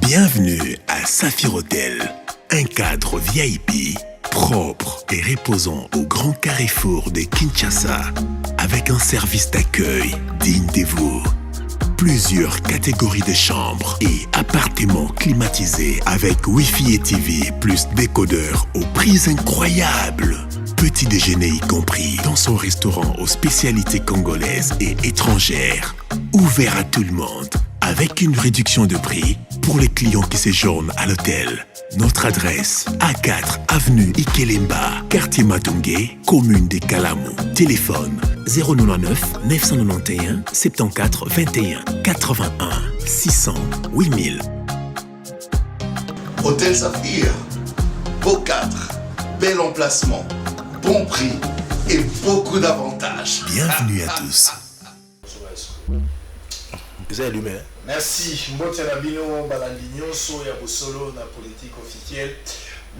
Bienvenue à Saphir Hotel, un cadre VIP, propre et reposant au grand carrefour de Kinshasa, avec un service d'accueil digne de vous. Plusieurs catégories de chambres et appartements climatisés avec Wi-Fi et TV plus décodeur aux prix incroyables. Petit déjeuner y compris dans son restaurant aux spécialités congolaises et étrangères. Ouvert à tout le monde avec une réduction de prix pour les clients qui séjournent à l'hôtel. Notre adresse, A4 avenue Ikelemba, quartier Matungé, commune des Kalamou. Téléphone 099 991 74 21 81 600 8000. Hôtel Saphir, beau cadre, bel emplacement, bon prix et beaucoup d'avantages. Bienvenue à tous. Vous avez allumé. Merci. Mbote na bino balandi nyonso ya bosolo na politique officielle.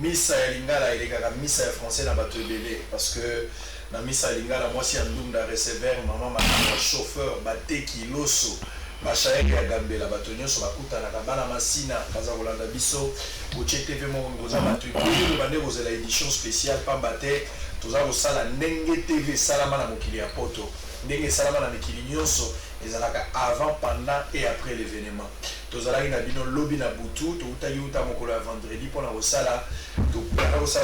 Misa ya lingala elekaka misa ya français na bato ebele parce que na misa ya lingala mwasi ya ndunda receveur maman makanga chauffeur bateki loso bashayeke ya gambela bato nyonso bakutanaka bana masina baza kolanda biso boche TV moko koza bato ebele bande kozela édition spéciale pamba te toza kosala ndenge TV salama na mokili ya poto ndenge salama na mikili nyonso ezalaka avant, pendant et après l'événement. Tozalaki na bino lobby na butu, toutaki uta mokolo ya vendredi pona kosala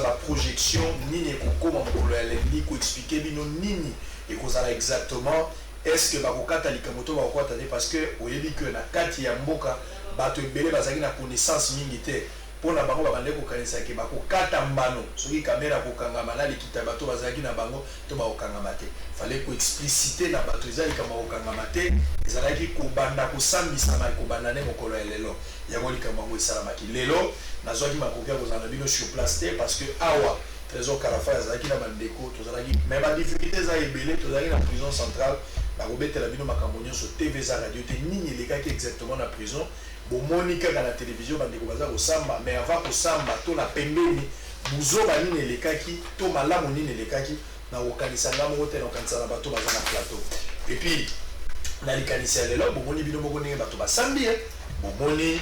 la projection nini ekokoma mokolo ya lundi ko expliquer bino nini ekozala exactement est-ce que bakokata likambo to bakokata te parce que oyebi que na kati ya mboka bato ebele bazalaki na connaissance mingi te pona bango babande kokanisa ke bakokata mbano soki kamera kokangama na likita bato bazalaki na bango to bakokangama te fallait ko expliciter na bato ezali kama kokangama te ezalaki kobanda kosambisa na kobanda ne mokolo ya lelo yango likambo ngo esalamaki lelo nazwaki makokia kozala bino sur place te parce que awa trésor Karafa ezalaki na bandeko tozalaki mais ba difficulté za ebele tozalaki na prison centrale bakobetela bino makambo nyonso TV za radio te nini elekaki exactement na prison bomoni kaka na télévision bandeko baza kosamba mais avant kosamba to na pembeni buzoba nini elekaki to malamu nini elekaki na okanisa ngamo te na okanisa na bato baza na plateau et puis na likanisi ya lelo bomoni bino moko ndenge bato basambi bomoni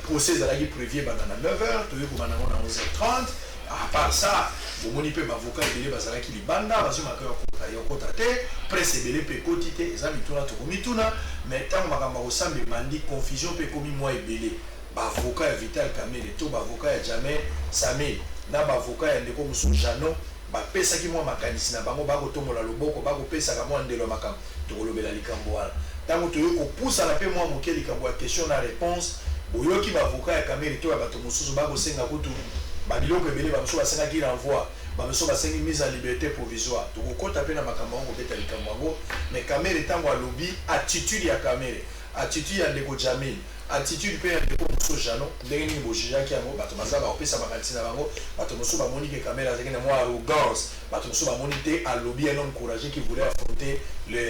procès ezalaki prévu banda na 9h toye kobanda ngo na 11h30 à part ça bomoni mpe bavoka ebele bazalaki libanda bazomaka ya kokota te presse ebele mpe ekoti te eza mituna tokomituna mais ntango makambo akosambe ebandi confusion mpe ekomi mwa ebele bavoka ya Vital Kamerhe to bavoka ya Jamel Samel na bavoka ya ndeko mosusu Jano bapesaki mwa makanisi na bango bakotombola loboko bakopesaka mwa ndelo makambo tokolobela likambo wana ntango toyoki kopusana mpe mwa moke likambo ya question na réponse boyoki bavoka ya Kamerhe to ya bato mosusu bakosenga kutu babiloko ebele bamosusu basengaki renvoi bamosusu basengi mise en liberté provisoire tokokota mpe na makambo yango kobeta likambo yango mais Kamerhe ntango alobi attitude ya Kamerhe attitude ya ndeko Jamil attitude mpe ya ndeko mosusu Jano ndenge nini bojijaki yango bato baza bakopesa makanisi na bango bato mosusu bamoni ke Kamerhe azalaki na mwa arrogance bato mosusu bamoni te alobi un homme courageux qui voulait affronter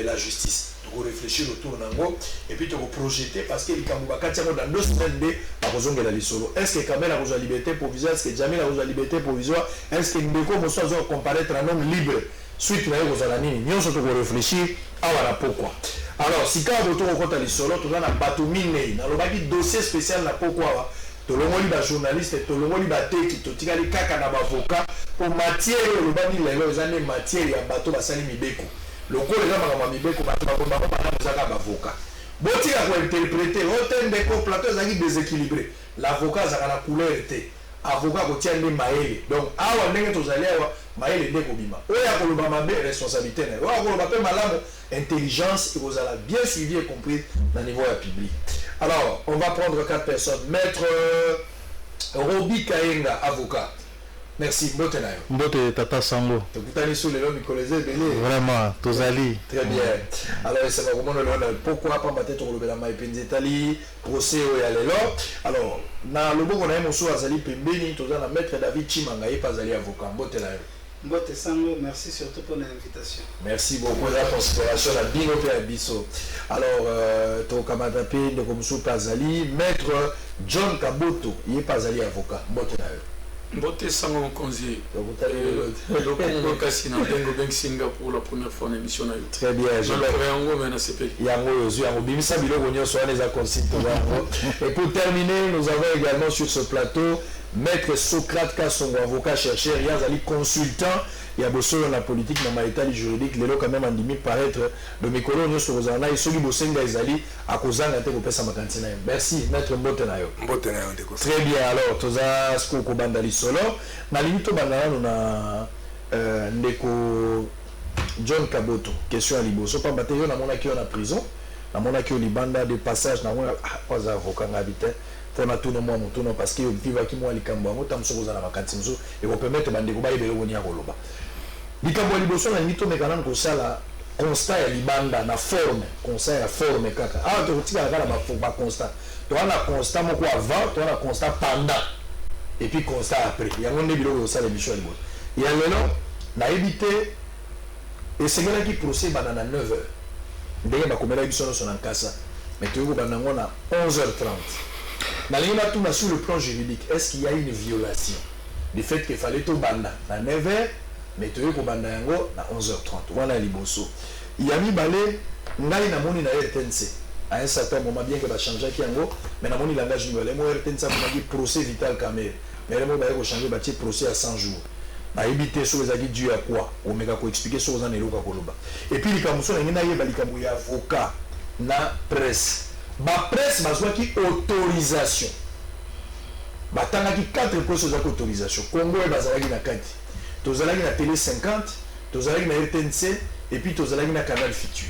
la justice réfléchir autour nango et puis te projeter parce que likambo bakati yango dans 2 semaines de bakozongela lisolo est-ce que Kamerhe a liberté provisoire est-ce que Jamil a liberté provisoire est-ce que ndeko mosusu azo comparaître un homme libre suite na kozala nini nyonso to réfléchir awa na pourquoi alors si ka boto kokota lisolo to na bato minei na lobaki dossier spécial na pourquoi awa tolongoli ba journaliste tolongoli ba teki totikali kaka na bavoka pour matière lobani lelo ezane matière ya bato basali mibeko lokolo eza makambo mibeko bato bakombako bana kozaka bavoka botika kointerpréter ote ndeko plateau ezalaki déséquilibré l'avocat azalaka na couleur te avocat kotia nde mayele donc awa ndenge tozali awa mayele nde kobima oyo akoloba mabe responsabilité na oyo akoloba mpe malamu intelligence ekozala bien suivi et compris na niveau ya public. Alors on va prendre 4 personnes. Maître Roby Kayenga, avocat. Merci. Mbote na yo. Mbote Tata Sango. Tokutani sous les lois Nicolasé Belé. Vraiment, tozali. Très bien. Alors c'est comment le pourquoi pas battre ton lobela mai penzetali procès au ya lelo. Alors na lobo ko na moso azali pembeni tozana maître David Chimanga ye pas ali avocat. Mbote na yo. Mbote Sango, merci surtout pour l'invitation. Merci beaucoup de la considération la binote à biso. Alors ton camarade de comme sous Pazali, maître John Kaboto, il est Pazali avocat. Mbote na yo. Mbote sango mokonzi. Donc on kasi na dengo ben Singapour la première fois en émission na. Très bien. Je vais yango mais na CP. Yango bimisa biloko nyonso wana eza consigne. Et pour terminer, nous avons également sur ce plateau Maître Socrate Kassongo, avocat chercheur, Yazali consultant, il y a besoin de la politique, dans la état juridique, les lots quand même en demi paraître de mes colons sur Rosana et celui Bosenga Ezali à Kozanga te kopesa makantina. Merci Maître Mbotenayo. Mbotenayo ndeko. Très bien, alors toza skoko bandali solo na limito bandana na ndeko John Kaboto, question à liboso pas bataillon na mona ki en prison, na mona ki au libanda de passage na mona pas avocat ngabite. Pour na tout le monde parce que vivre qui moi likambo ngo tamso kozana makanti mso et vous permettre bande ko baye beloko nya koloba likambo liboso na mito mekana ko sala constat ya libanda na forme constat ya forme kaka to tika kala ba constat to na constat moko avant to na constat pendant et puis constat après ya ngonde biloko ko sala mission liboso ya lelo na éviter et c'est là qui procès banana 9h ndenge ba komela biso no sona nkasa mais to ko banango na 11h30. Sur le plan juridique, est-ce qu'il y a une violation du fait qu'il fallait tout banda à 9h, mais tu es pour banda yango à 11h30. Voilà liboso. Il y a mis balé, ngai na moni na RTNC. À un certain moment, bien que va changer qui yango, mais na moni langage nouvelle. Moi RTNC a dit procès vital camé. Mais le mot va changer bâti procès à 100 jours. Na éviter sur les agis dû à quoi? Omega ko expliquer sur les anélo koloba. Et puis les kamuso na ngina yeba likamu ya avocat na presse. La presse a autorisation. Il y a 4 postes d'autorisation. Congo est basé na Kati. Tu as la télé 50, tu as la RTNC et puis tu as la Canal Futur.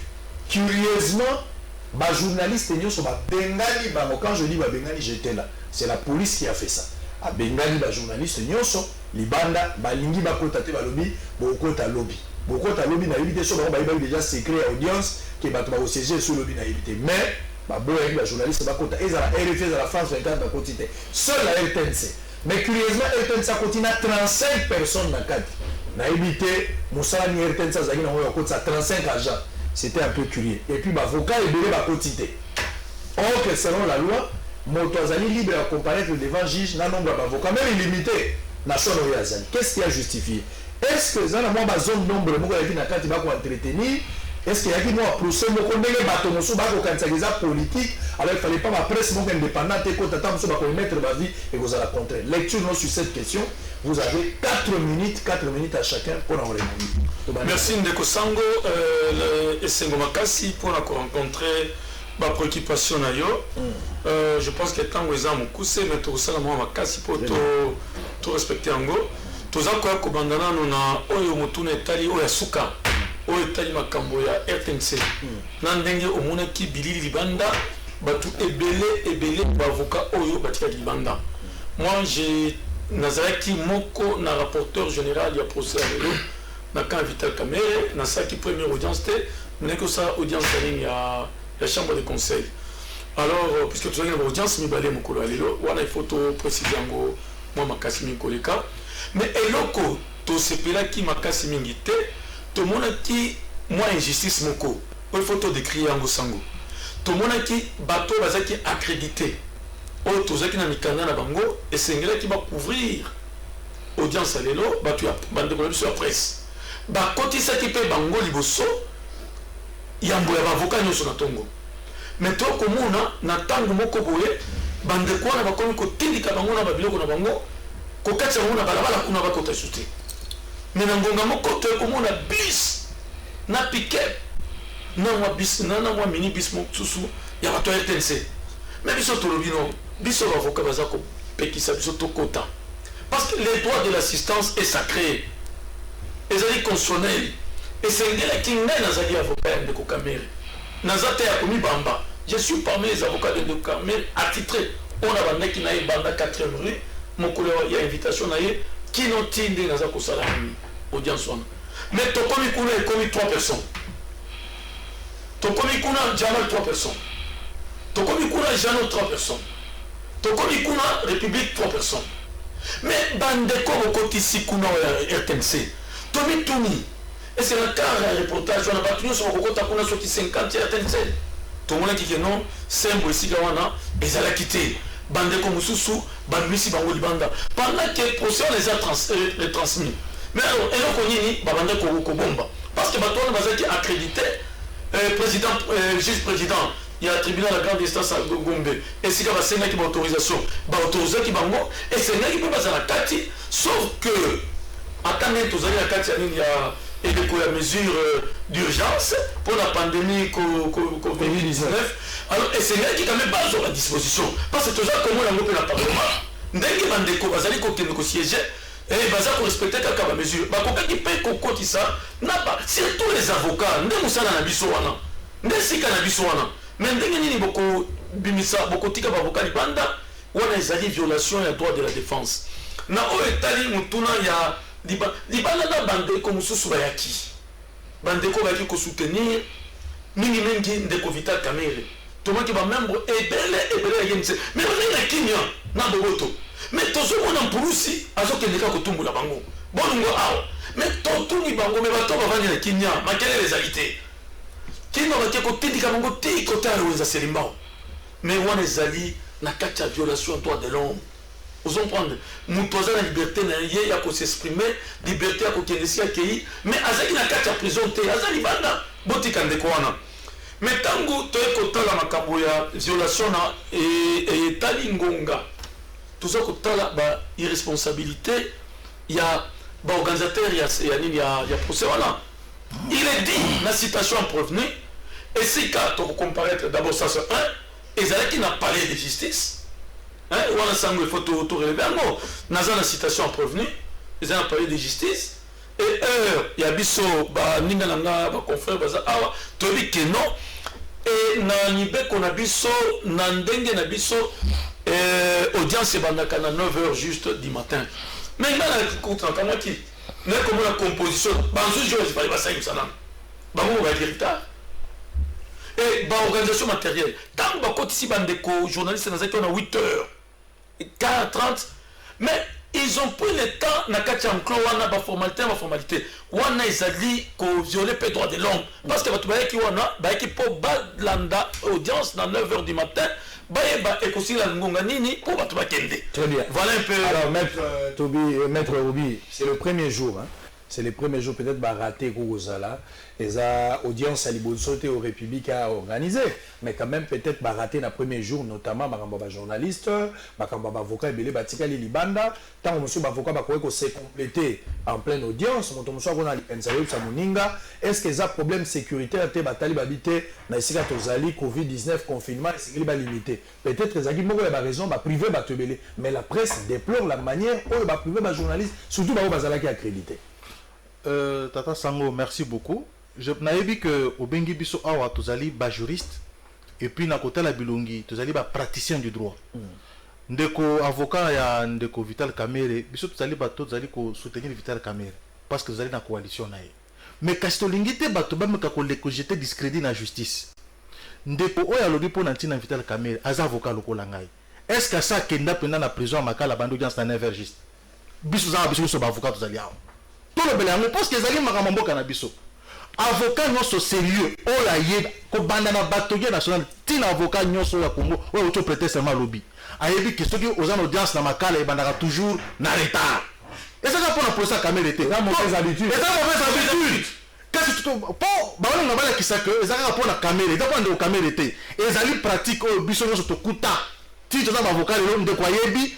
Curieusement, les journalistes sont Bengali. Quand je dis Bengali, j'étais là. C'est la police qui a fait ça. À Bengali, les journalistes sont les bandes, balingi bakotate balobi, bokota lobby. Bokota lobby na évité sur déjà secret audience qui va au CG sur lobby na évité. Mais les journalistes ils ont la RFI de la France 24 à côté. Seul la RTNC. Mais curieusement, RTNC continue à 35 personnes dans le cadre. On a évité, Moussani RTNC a 35 agents. C'était un peu curieux. Et puis, l'avocat est belé à côté. Or que selon la loi, Motoazali libre à comparaître devant juge, n'a nombre d'avocats, même illimité. Qu'est-ce qui a justifié? Est-ce que ça n'a pas besoin de nombre de gens qui vont entretenir? Est-ce qu'il y a qui m'ont approché mon collègue bateau sur bateau quand c'est des politiques alors il fallait pas ma presse mon indépendante et quand attend sur bateau mettre ma vie et vous allez contrer lecture non sur cette question vous avez 4 minutes à chacun pour en répondre. Merci Ndeko Sango et Sengo Makasi pour rencontrer ma préoccupation na yo. Je pense que tant que ça mon coussé mais tout ça moi Makasi pour tout respecter ango tout ça quoi ko bandana na oyo mutune tali oya suka oyo tali makambo ya RTNC na ndenge omona ki bilili libanda batu ebele bavocat oyo batika libanda. Moi j'ai nazaraki moko na rapporteur général ya procès à l'eau na kan Vital Kamerhe na sa ki première audience te n'est que ça audience en ligne ya la chambre de conseil. Alors puisque tu as une audience mi balé mokolo à l'eau wana il faut to préciser ngo moi makasi mi koleka mais eloko to sepela ki makasi mingi te tout le monde qui moi injustice moko il faut te décrire en sango tout le monde qui bateau bazaki accrédité au tout ça qui na mikanda na bango et c'est ngela qui va couvrir audience à l'élo batu bande de sur la presse ba koti ça qui peut bango liboso yambo ya avocat nyoso na tongo mais to komuna na tango moko boye bande kwa na bakomi ko tindika bango na babiloko na bango ko katsa mona balabala kuna bakota chuté. Mais dans le monde, on a bis, na piquet, na bis, na mini bis, il y a pas de RTNC. Mais biso to lobino, biso avocat bazako pekisa biso to kota. Parce que les droits de l'assistance est sacré. Et ça dit constitutionnel. Et c'est un qui n'est pas avocat de Kamerhe. Nazate a commis bamba. Je suis parmi les avocats de Kamerhe attitrés. On a un qui n'a pas banda 4e rue. Mon collègue il y a invitation naie. Qui n'ont tindé dans un salami audience. Mais ton commis kuna est commis 3 personnes. Ton commis kuna Jamal 3 personnes. Ton commis kuna Jano 3 personnes. Ton commis kuna République 3 personnes. Mais bandeko bokoti si kuna RTNC. Tomi Toumi. Et c'est le cas d'un reportage on a battu sur kokota kuna sur 50 RTNC. Tout le monde dit que non, c'est un ici gawana et ça l'a quitté. bandeko mosusu bamisi bango libanda pendant que procès les a retransmis. Mais alors eloko nini babanda kobomba parce que bato wana bazalaki accrédité président juge président il y a tribunal la grande instance à Gombe esika basengaki baautorisation baautorisaki bango esengaki mpe bazala kati sauf que atane tozali na kati ya nini ya eleko ya mesure d'urgence pour la pandémie Covid-19 alors esengaki quand même bazwa la disposition parce que toza komona yango mpe na parlement ndenge bandeko bazali kokende kosiéger et baza korespecte kaka bamesure bakokaki mpe kokotisa na surtout les avocats nde mosala na biso wana nde sika na biso wana mais ndenge nini bokobimisa bokotika baavocat libanda wana ezali violation ya droit de la défense na oyo etali motuna ya libanda na bandeko mosusu bandeko bayaki kosoutenir mingimingi ndeko Vital Kamerhe tomaki bamembre ebele ya yenise mais bazali na kimia na boboto mais tozomona mpulusi azokendeka kotumbola bango bolungo awa mais totuni bango me bato bavandi na kimia makelele ezali te kino batie kotindika bango te kotala wenza selimbao mais wana ezali na kati ya violation ya droit de l'homme ozo prendre moto aza na liberté na ye ya kosexprimer liberté ya kokende si akei mais azalaki na kati ya prison te aza libanda botika ndeko wana mais ntango toye kotala makambo ya violation na etali ngonga toza kotala ba irresponsabilité ya baorganisateur ya nini ya procès wana il est dit la citation en provenue et si ka to comparaître d'abord ça c'est un ezalaki na palais de justice wana sango il faut to relever yango naza na citation en provenue ezala na palais de justice et ya biso baninga na nga baconfrère baza awa toyebi ke non et na mibeko na biso na ndenge na biso audience ebandaka na 9h juste du matin mais nga na kotrakamaki na komona composition banzuzi oyo ezipali basayimisa nano bango bayaki retard et baorganisation matérielle ntango bakotisi bandeko journaliste nazalaki na 8h40 mais ils ont pris le temps na kati ya mclo wana baformalité wana ezali kovioler mpe droit de l'homme parce que bato bayaki wana bayaki mpo balanda audience na 9h du matin bayeba ekosila ngonga nini mpo bato bakende. Très bien. Voilà un peu. Alors maître Obi, c'est le premier jour hein. C'est le premier jour peut-être raté Kougouzala. Les audiences à Libosote au République a organisé. Mais quand même peut-être raté le premier jour, notamment Makamba journaliste, Makamba avocat et Belé Batika Libanda. Tant que monsieur avocat s'est complété en pleine audience, monsieur est-ce qu'il y a un problème sécuritaire à Batali Babité, Naïsika Tozali, Covid-19, confinement, et c'est limité. Peut-être que Zaki Mogo a raison, privé Batebele. Mais la presse déplore la manière où le privé journaliste, surtout Bazala qui est accrédité. Tata Sango, merci beaucoup. Je n'avais vu que au Bengi Biso Awa, tozali ba juriste et puis na côté la Bilongi, tozali ba praticien du droit. Ndeko avocat ya ndeko Vital Kamerhe, biso tozali ba tozali ko soutenir Vital Kamerhe parce que tozali na coalition na ye. Mais kastolingi te bato ba meka ko jeter discrédit na justice. Ndeko oya lobi po na ntina Vital Kamerhe, aza avocat lokola ngai. Est-ce que ça kenda pena na prison makala bando audience na 9h juste. Biso za biso so ba avocat tozali awa. Tout le belé parce que ezali makambo cannabis avocat nyonso sérieux oya ye ko banda na batoye national tina avocat nyonso ya Congo oya auto prêter seulement lobby ayebi que soki aux audience na makala e bandaka toujours na retard et ça pour la procès Kamerhe était la mauvaise habitude kasi tout po ba on ngabala kisaka ezaka pour la Kamerhe donc ndo Kamerhe était ezali pratique oyo biso nyonso to kuta ti to za avocat le ndo kwa yebi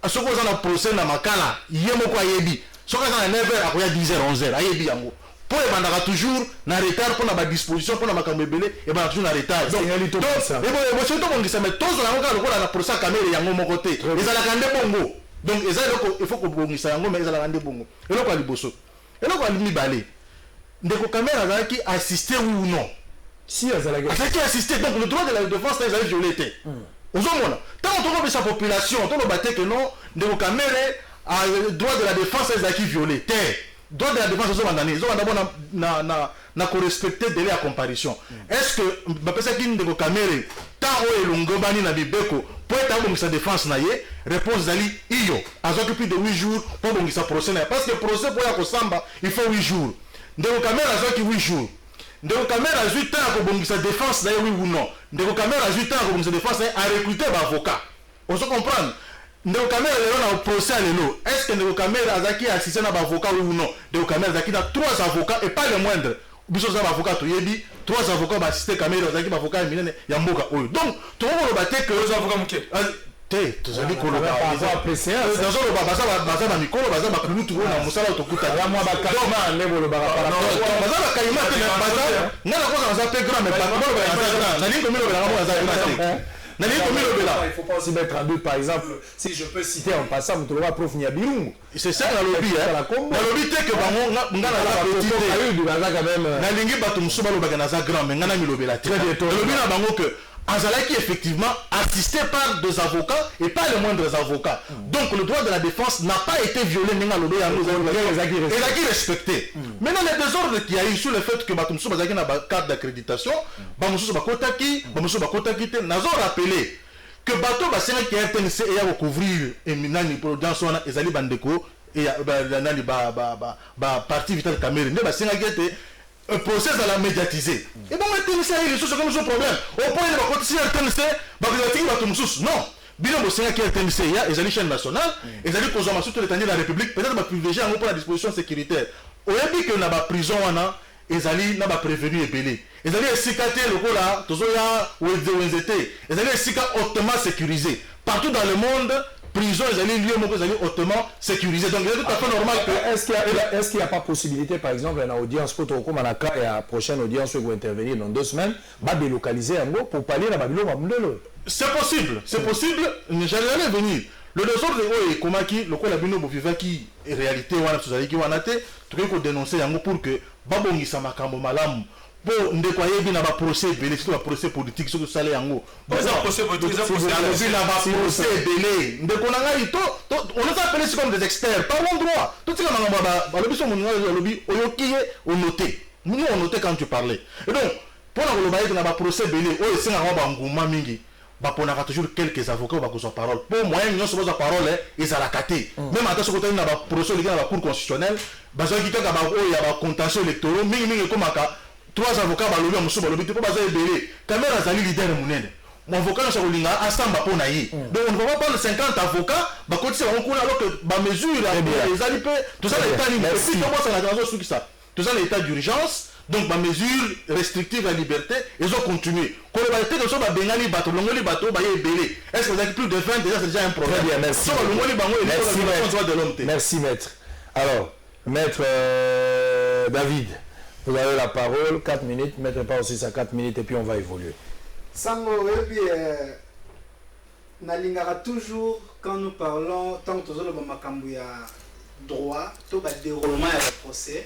soko za na procès na makala yemo kwa yebi soki aza na 9h akoya 10h 11h ayebi yango po ebandaka toujours na retard mpona badisposition mpona makambo ebele ebandaka toujours na retard soki tobongisa me tozala yango kaka lokola na procès Kamerhe yango moko te ezalaka nde bongo donc eza eloko il faut kobongisa yango me ezalaka nde bongo eloko ya liboso eloko ya mibale ndeko Kamerhe azalaki assisté oui ou non si azalaki assisté donc le droit de la défense na ezali violé te ozomona ntango tokobisa population toloba te ke non ndeko Kamerhe le droit de la défense est violé. Droit de la défense est d'abord na respecter délai à comparution. Est-ce que bapesa ki ndeko Kamerhe tant o elongobani na bibeko pour être bongisa défense na ye réponse dali iyo azoki plus de 8 jours pour bongisa procès na parce que procès pour ya kosamba il faut 8 jours. Ndeko Kamerhe azoki 8 jours. Ndeko Kamerhe a 8 ans pour bongisa défense na ye oui ou non. Ndeko Kamerhe a 8 ans pour bongisa défense na a recruter ba avocat. On se comprend. Ndeko Kamere est au procès à l'élo. Est-ce que Ndeko Kamere a assisté à un avocat ou non? Ndeko Kamere a 3 avocats et pas les moindres. Biso za avocat to yebi 3 avocats ba assisté Kamere a avocat minene ya mboka oyo. Donc to ko ba te que les avocats muke. Te to zali ko lo ba apprécier. Dans zo ba baza na mikolo baza ba kulu tuko na musala to kuta. Ya mwa ba kaima lebo lo ba para. Baza ba kaima te baza. Ngala ko za pe grand mais pas ko ba za. Na lingo milo ba ngamo za ina. Il ne faut pas aussi mettre en doute, par exemple, si je peux citer en passant, vous trouvez prof Niabirungu. C'est ça dans le lobby. Dans le lobby, c'est que Azalaki effectivement assisté par des avocats et pas les moindres avocats. Donc le droit de la défense n'a pas été violé. Il a été respecté. Maintenant les désordres qu'il y a eu sur le fait que Batumsou Bazaki n'a pas carte d'accréditation, Batumsou Bakotaki, Batumsou Bakotaki, n'a pas rappelé que Bato Basséna qui a été essayé de couvrir Eminani pour l'audience et Zali Bandeko et Nani parti Vital Kamere, ne Basséna qui était un procès à la médiatiser. Et donc, c'est un problème. Au point de la continuer à TNC, non. Bien au Sénat qui est TNC, il y a les chaînes nationales, et les consommation de l'État de la République, peut-être privilégier un pour la disposition sécuritaire. Au début que dans la prison, ils allaient prévenir et belé. Ils allaient cicater le coup là, tous les où ils étaient. Ils allaient cicater hautement sécurisé. Partout dans le monde, prison, ils allaient lieu ils allaient hautement sécurisé. Donc, c'est tout à fait normal que. Est-ce qu'il n'y a pas possibilité, par exemple, une audience pour Toko Manaka et la prochaine audience où vous intervenir dans 2 semaines, va délocaliser un mot pour parler à Babylone? C'est possible, j'allais venir. Le désordre de Komaki, le coup la bino bofiva qui est réalité, on a tout ça qui wanate, tout qu'on dénoncer un mot pour que Babongi Samakambo Malam. Bon, on décoye bien à procès belé, surtout un procès politique, surtout ça les ango. Bon, ça procès politique, ça procès belé. On les appelle comme des experts, parlons droit. Tout ce qu'on a le biso mon lobby, on noté. Nous on notait quand tu parlais. Et donc, pour la globalité, on a procès belé, oh c'est un nguma mingi. On a toujours quelques avocats qui ont parole. Pour moi, ils ont parole, ils ont la caté. Même à ce côté, on a un procès dans la Cour constitutionnelle, il y a un contentieux électoral, mais comme 3 avocats balobi musu balobi te pas baza belé caméra zali leader munene mon avocat na kolinga asamba pona yi donc on ne va pas prendre 50 avocats ba kotisa on kuna alors que ba mesure les ali pe tout ça l'état ni si comment ça la raison sur ça tout ça l'état d'urgence donc ba mesure restrictive à la liberté ils ont continué quand le été de so ba bengani bato longoli bato ba ye belé est-ce que vous avez plus de 20 déjà c'est déjà un problème. Très bien, merci. Merci maître. Alors maître David, vous avez la parole, 4 minutes, mettez pas aussi ça 4 minutes et puis on va évoluer. Sango, Nalingara toujours, quand nous parlons, tant que nous avons droit, tout le déroulement du procès,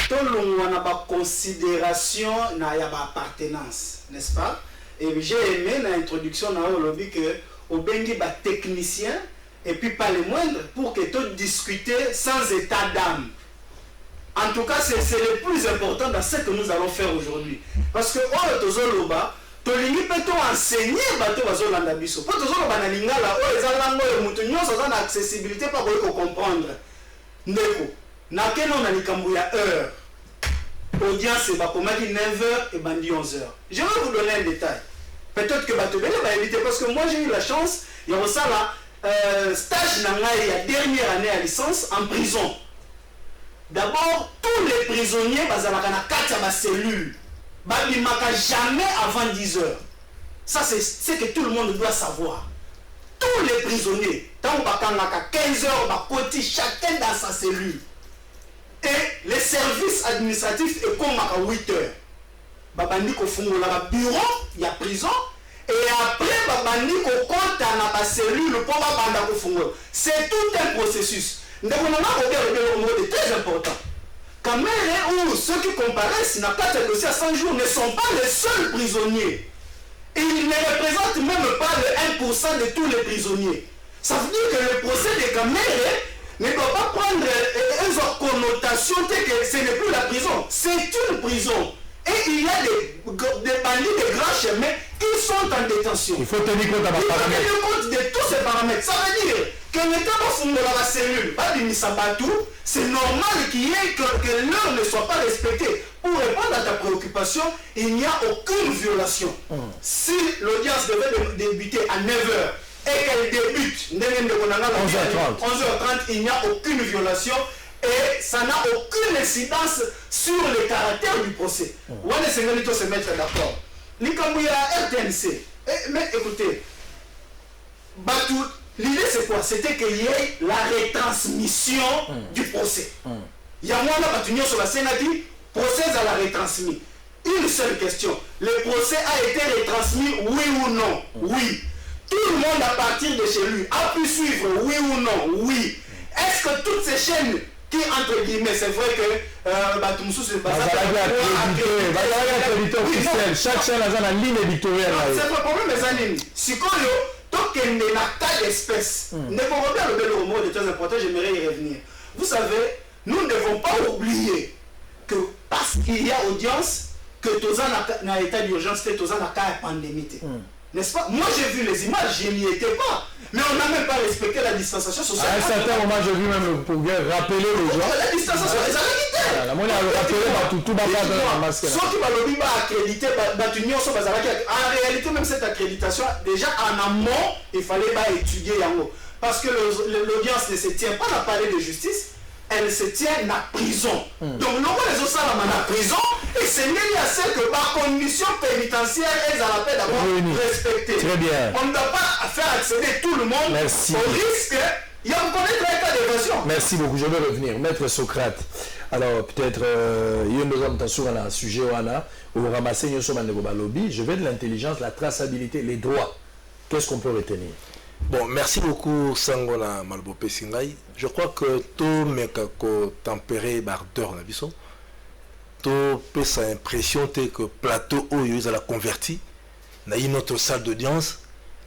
tout le monde a une considération, une appartenance, n'est-ce pas? Et j'ai aimé l'introduction dans le lobby que au Bengi ba technicien et puis pas les moindres pour que tout discuter sans état d'âme. En tout cas, c'est le plus important dans ce que nous allons faire aujourd'hui. Parce que, oh, Tozoloba, Tolingi peut enseigner bateau Bazolanda Biso. Pour Tozoloba Nalingala, oh, les Alango et Moutonio, ça a une accessibilité pour comprendre. Ndeko, Nakeno Nalikambuya heure. Audience, c'est Bakomaki 9h et Bandi 11h. Je vais vous donner un détail. Peut-être que Batobele va éviter, parce que moi j'ai eu la chance, il y a ça là, stage Nangaï, la dernière année à licence en prison. D'abord, tous les prisonniers bazalaka na kati ya cellule. Babimaka jamais avant 10 heures. Ça c'est ce que tout le monde doit savoir. Tous les prisonniers, tant bakangaka 15 heures bakoti chacun dans sa cellule. Et les services administratifs est comme à 8 heures. Babandi ko fungola ba bureau, il y a prison et après babandi ko konta na ba cellule pour babanda ko fungola. C'est tout un processus. C'est très important. Kamere ou ceux qui comparaissent n'a pas de dossier à 100 jours ne sont pas les seuls prisonniers. Et ils ne représentent même pas le 1% de tous les prisonniers. Ça veut dire que le procès de Kamere ne doit pas prendre une connotation telle que ce n'est plus la prison. C'est une prison. Et il y a des bandits de grands chemins qui sont en détention. Il faut tenir compte de tous ces paramètres. Ça veut dire que l'État va fonder la cellule, pas du Misabatou, c'est normal qu'il y ait que l'heure ne soit pas respectée. Pour répondre à ta préoccupation, il n'y a aucune violation. Si l'audience devait débuter à 9h et qu'elle débute 11h30, il n'y a aucune violation et ça n'a aucune incidence sur le caractère du procès. On va se mettre d'accord. L'Ikambouya RTNC, mais écoutez, Batou, l'idée c'est quoi? C'était qu'il y ait la retransmission du procès. Il y a moi là, Batunio sur la scène a dit, procès à la retransmis. Une seule question, le procès a été retransmis, oui ou non? Oui. Tout le monde à partir de chez lui a pu suivre, oui ou non? Oui. Est-ce que toutes ces chaînes qui, entre guillemets, c'est vrai que Batumsou c'est pas ça. Chaque chaîne a une ligne éditoriale. C'est le problème des animes. Si tant qu'elle n'est pas d'espèce, ne pouvons pas le mot de très important, j'aimerais y revenir. Vous savez, nous ne devons pas oublier que parce qu'il y a audience, que Tozan n'a état d'urgence, que Tozan n'a qu'à pandémie. N'est-ce pas? Moi j'ai vu les images, je n'y étais pas. Mais on n'a même pas respecté la distanciation sociale. À un certain moment, j'ai vu même le progrès rappeler les gens. La distanciation, les arrêtés. La monnaie a rappelé tout le masque. Ceux qui m'ont accrédité, en réalité, même cette accréditation, déjà en amont, il fallait étudier Yango. Parce que l'audience ne se tient pas dans le palais de justice, elle se tient dans la prison. Donc, nous, les autres, dans la prison, et c'est lié à celle que par condition pénitentiaire, elles ont la paix d'avoir respecté. Très bien. On ne doit pas faire accéder tout le monde au risque. Il y a reconnaître un cas d'évasion. Merci beaucoup. Je vais revenir. Maître Socrate. Alors, peut-être, il y a besoin de sur un sujet où ramasser lobby. Je vais de l'intelligence, la traçabilité, les droits. Qu'est-ce qu'on peut retenir? Bon, merci beaucoup Sangona Malbopé Singai. Je crois que tout mekako tempéré bardeur na biso. Tout peut sa impression que plateau où ils ont converti na une autre salle d'audience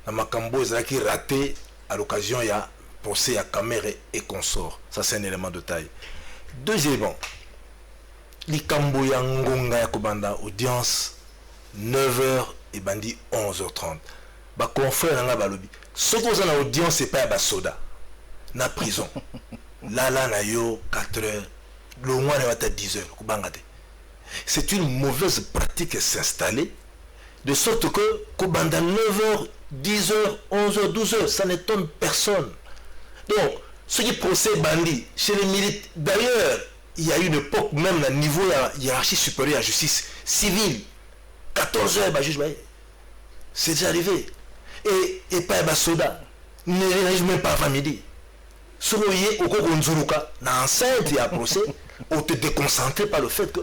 na makambo ils ont raté à l'occasion il y a procès à caméra et consort. Ça c'est un élément de taille. Deuxièmement, likambo ya ngonga ya kobanda audience 9h et bandi 11h30. Ba confrère nga balobi. Ce qu'on a en audience, c'est pas un soda. Na prison. Là, na yo, 4 heures. Le mois est à 10 heures. C'est une mauvaise pratique s'installer. De sorte que, Kobanda 9 heures, 10 heures, 11 heures, 12 heures, ça n'étonne personne. Donc, ce qui procède bandit, chez les militaires, d'ailleurs, il y a eu une époque, même à niveau hiérarchie supérieure à la justice civile. 14 heures, juge, c'est déjà arrivé. Et pas un soda, ne même pas avant midi. Si vous voyez au Kogonzuruka, dans l'enceinte et à procès, on te déconcentré par le fait que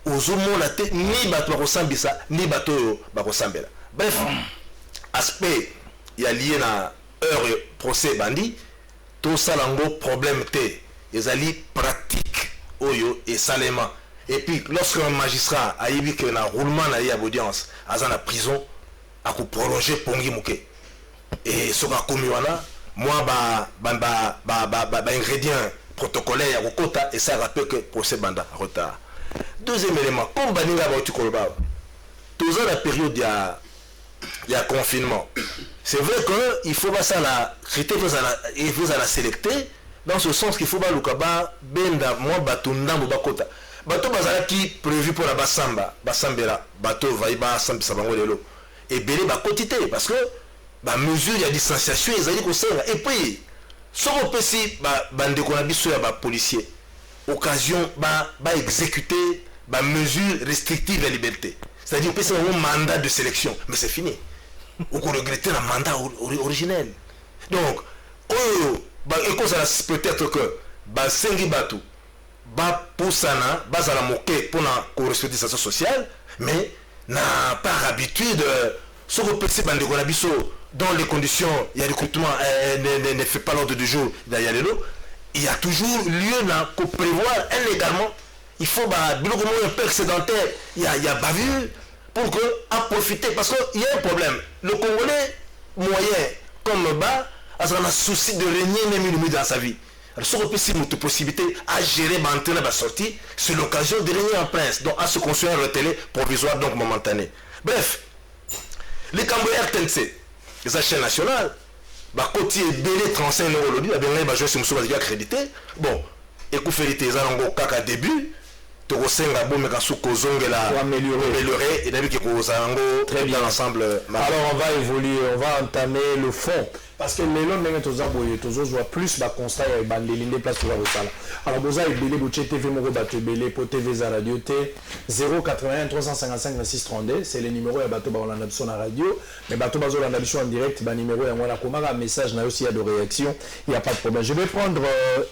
aux hommes la tête, ni bateau ressemble ça, ni bateau ressemble. Bref, aspect, il y a lié à heure procès bandit, tout ça l'ango problème té, les alliés pratiques, oyo et salement. Et puis, lorsqu'un magistrat a dit que dans roulement à l'audience, à la prison, à prolonger pongi mouké et ce qu'a commis moi ingrédient protocolaire à quota et ça rappelle que procès banda retard. Deuxième élément, comme baninga ba tu kolba toujours la période il y a confinement. C'est vrai que il faut pas ça la critère il faut la sélecter dans ce sens qu'il faut pas lukaba benda moi batunda mo bakota bato bazala qui prévu pour la basambera bato vaiba sambisa bango lelo et belé ba quantité parce que ba mesure ya distanciation ezali ko senga et puis soko pesi ba ndeko na biso ya ba policier occasion ba exécuter ba mesure restrictive à liberté, c'est-à-dire pesi un mandat de sélection mais c'est fini on regrette un mandat originel. Donc ba cause peut-être que ba sengi batu ba poussana ba za la moquer pour na correspondre sa sociale mais n'a pas habitude ce que peut se bande dans les conditions il y a recrutement ne fait pas l'ordre du jour il y a toujours lieu de prévoir illégalement il faut un peu excédentaire il y a bavure pour que à profiter parce qu'il y a un problème le Congolais moyen comme bas a un souci de régner même une minute dans sa vie. Alors, ce que c'est notre possibilité à gérer la sortie, c'est l'occasion de régner en prince, donc à se construire un télé provisoire, donc momentané. Bref, les Cambodgiens RTNC, les chaînes nationales, bakoti ebele 35 euros lobby babengai bajournaliste mosusu bazali accrédité bon ekufeli eza nango kaka début tokosenga bomeka su kozongela améliorer et nabi kozala yango très bien ensemble. Alors on va évoluer, on va entamer le fond parce que lelo ndenge tozaboye tozozwa plus constat ya ebandeli nde place toza kosala. Alors boza ebele botie TV moko bato ebele po TV za radio te 081 355 26 32 c'est le numéro ya bato baolanda biso na radio mais bato bazolanda biso en direct ba numéro ya mwana komaka message na yo si y a de réaction il n'y a pas de problème. Je vais prendre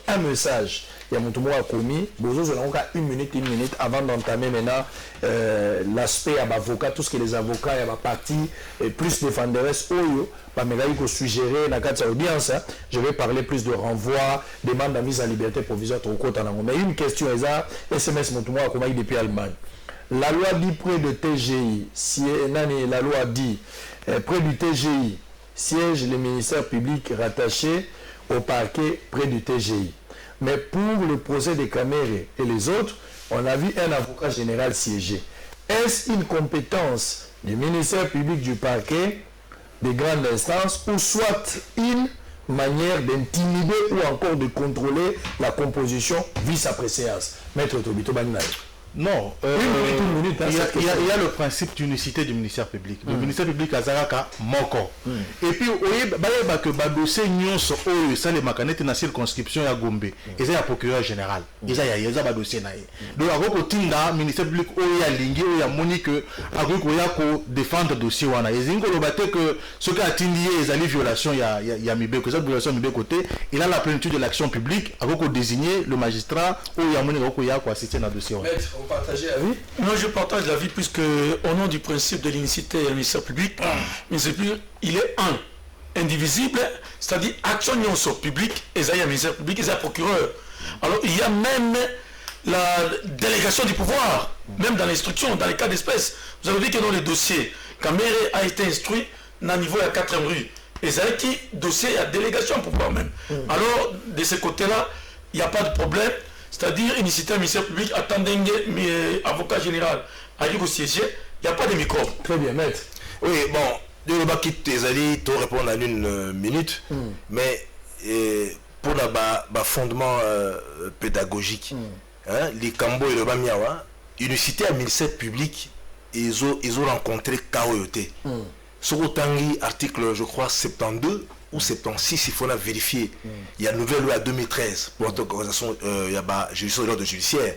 un message. Il y a mon tour à commis. Bozo, on a une minute avant d'entamer maintenant l'aspect à l'avocat, tout ce que les avocats, il y a parti plus défenderesse. Mais là, il faut suggérer la carte audience. Je vais parler plus de renvoi, demande de mise en liberté provisoire. Mais une question est ça. SMS mon tour à commis depuis Allemagne. La loi dit près de TGI. Si la loi dit près du TGI siège le ministère public rattaché au parquet près du TGI. Mais pour le procès des Camérés et les autres, on a vu un avocat général siéger. Est-ce une compétence du ministère public du parquet de grande instance ou soit une manière d'intimider ou encore de contrôler la composition vice-préséance? Maître Tobito Baninaï. Non, une minute, il y a le principe d'unicité du ministère public. Le ministère public a Zaraka Moko. Et puis, il y a que dossier nyonso oyo ça les macanettes na circonscription ya Gombe. Et ça y a procureur général. Et ça y a dossier naïe. Donc avant que tinda ministère public oyo ya lingi oyo ya moni que avant ko ya ko défendre dossier wana. Et zingo lobate que ce qui a tindi les ali violation ya mibe que ça violation mibe côté, il a la plénitude de l'action publique avant que désigner le magistrat oyo ya moni ko ya ko assister na dossier wana. Vous partagez l'avis? Moi, je partage l'avis puisque, au nom du principe de l'unicité du ministère public, il est indivisible, c'est-à-dire action publique, et ça y a ministère public, et ça procureur. Alors, il y a même la délégation du pouvoir, même dans l'instruction, dans les cas d'espèce. Vous avez vu que dans les dossiers, Caméré a été instruit dans le niveau de la 4e rue. Et ça a été dossier à délégation au pouvoir même. Alors, de ce côté-là, il n'y a pas de problème. C'est-à-dire, unicité ministère public, attendez avocat général, à y siéger, il n'y a pas de micro. Très bien, maître. Oui, bon, je ne vais pas quitter tes alliés, tu répondre en une minute, mais pour le fondement pédagogique, les Cambo et le Bamiawa, unicité à ministère public, ils ont rencontré Kaoyote. Sur Otangi, article, je crois, 72 ou 76, il faut la vérifier. Il y a une nouvelle loi 2013 pour l'organisation il y a juridiction de l'ordre judiciaire.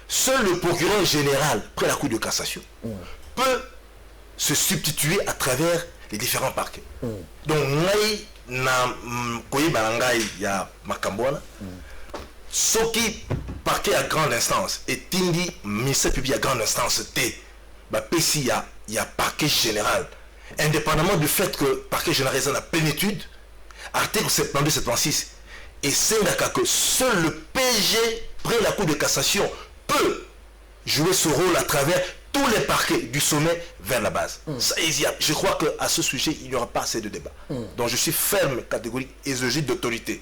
Seul le procureur général, près la Cour de cassation, peut se substituer à travers les différents parquets. Donc, il y a Makambouana. Ce qui parquet à grande instance et Tindi, ministère public à grande instance T, il y a parquet général. Indépendamment du fait que le parquet général est en plénitude, article 72-76, et c'est que seul le PG, près la Cour de cassation, peut jouer ce rôle à travers tous les parquets du sommet vers la base. Ça, je crois qu'à ce sujet, il n'y aura pas assez de débat. Donc je suis ferme, catégorique, exogène d'autorité.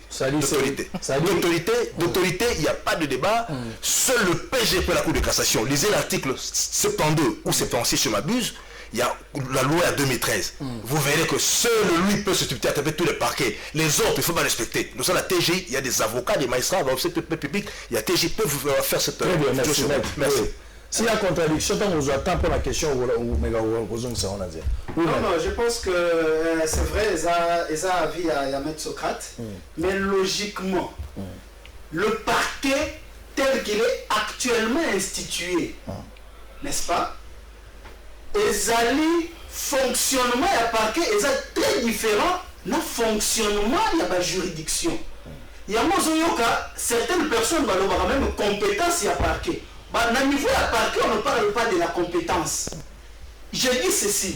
D'autorité, il n'y a pas de débat. Seul le PG près la Cour de cassation. Lisez l'article 72 ou 76, je m'abuse. Il y a la loi à 2013. Vous verrez que seul lui peut se substituer à travers tous les parquets. Les autres, il ne faut pas respecter. Nous sommes la TGI, il y a des avocats, des magistrats, dans le secteur public, il y a TGI, peuvent faire cette... Très bien, merci. Merci. S'il y a contradiction, on vous attend pour la question ou non, je pense que c'est vrai, ils ont avis à mettre Socrate, mais logiquement, le parquet tel qu'il est actuellement institué, n'est-ce pas? Les fonctionnement du parquet est très différent du fonctionnement de la juridiction. Il y a certaines personnes qui ont même compétence à parquet. Au niveau de la parquet, on ne parle pas de la compétence. Je dis ceci.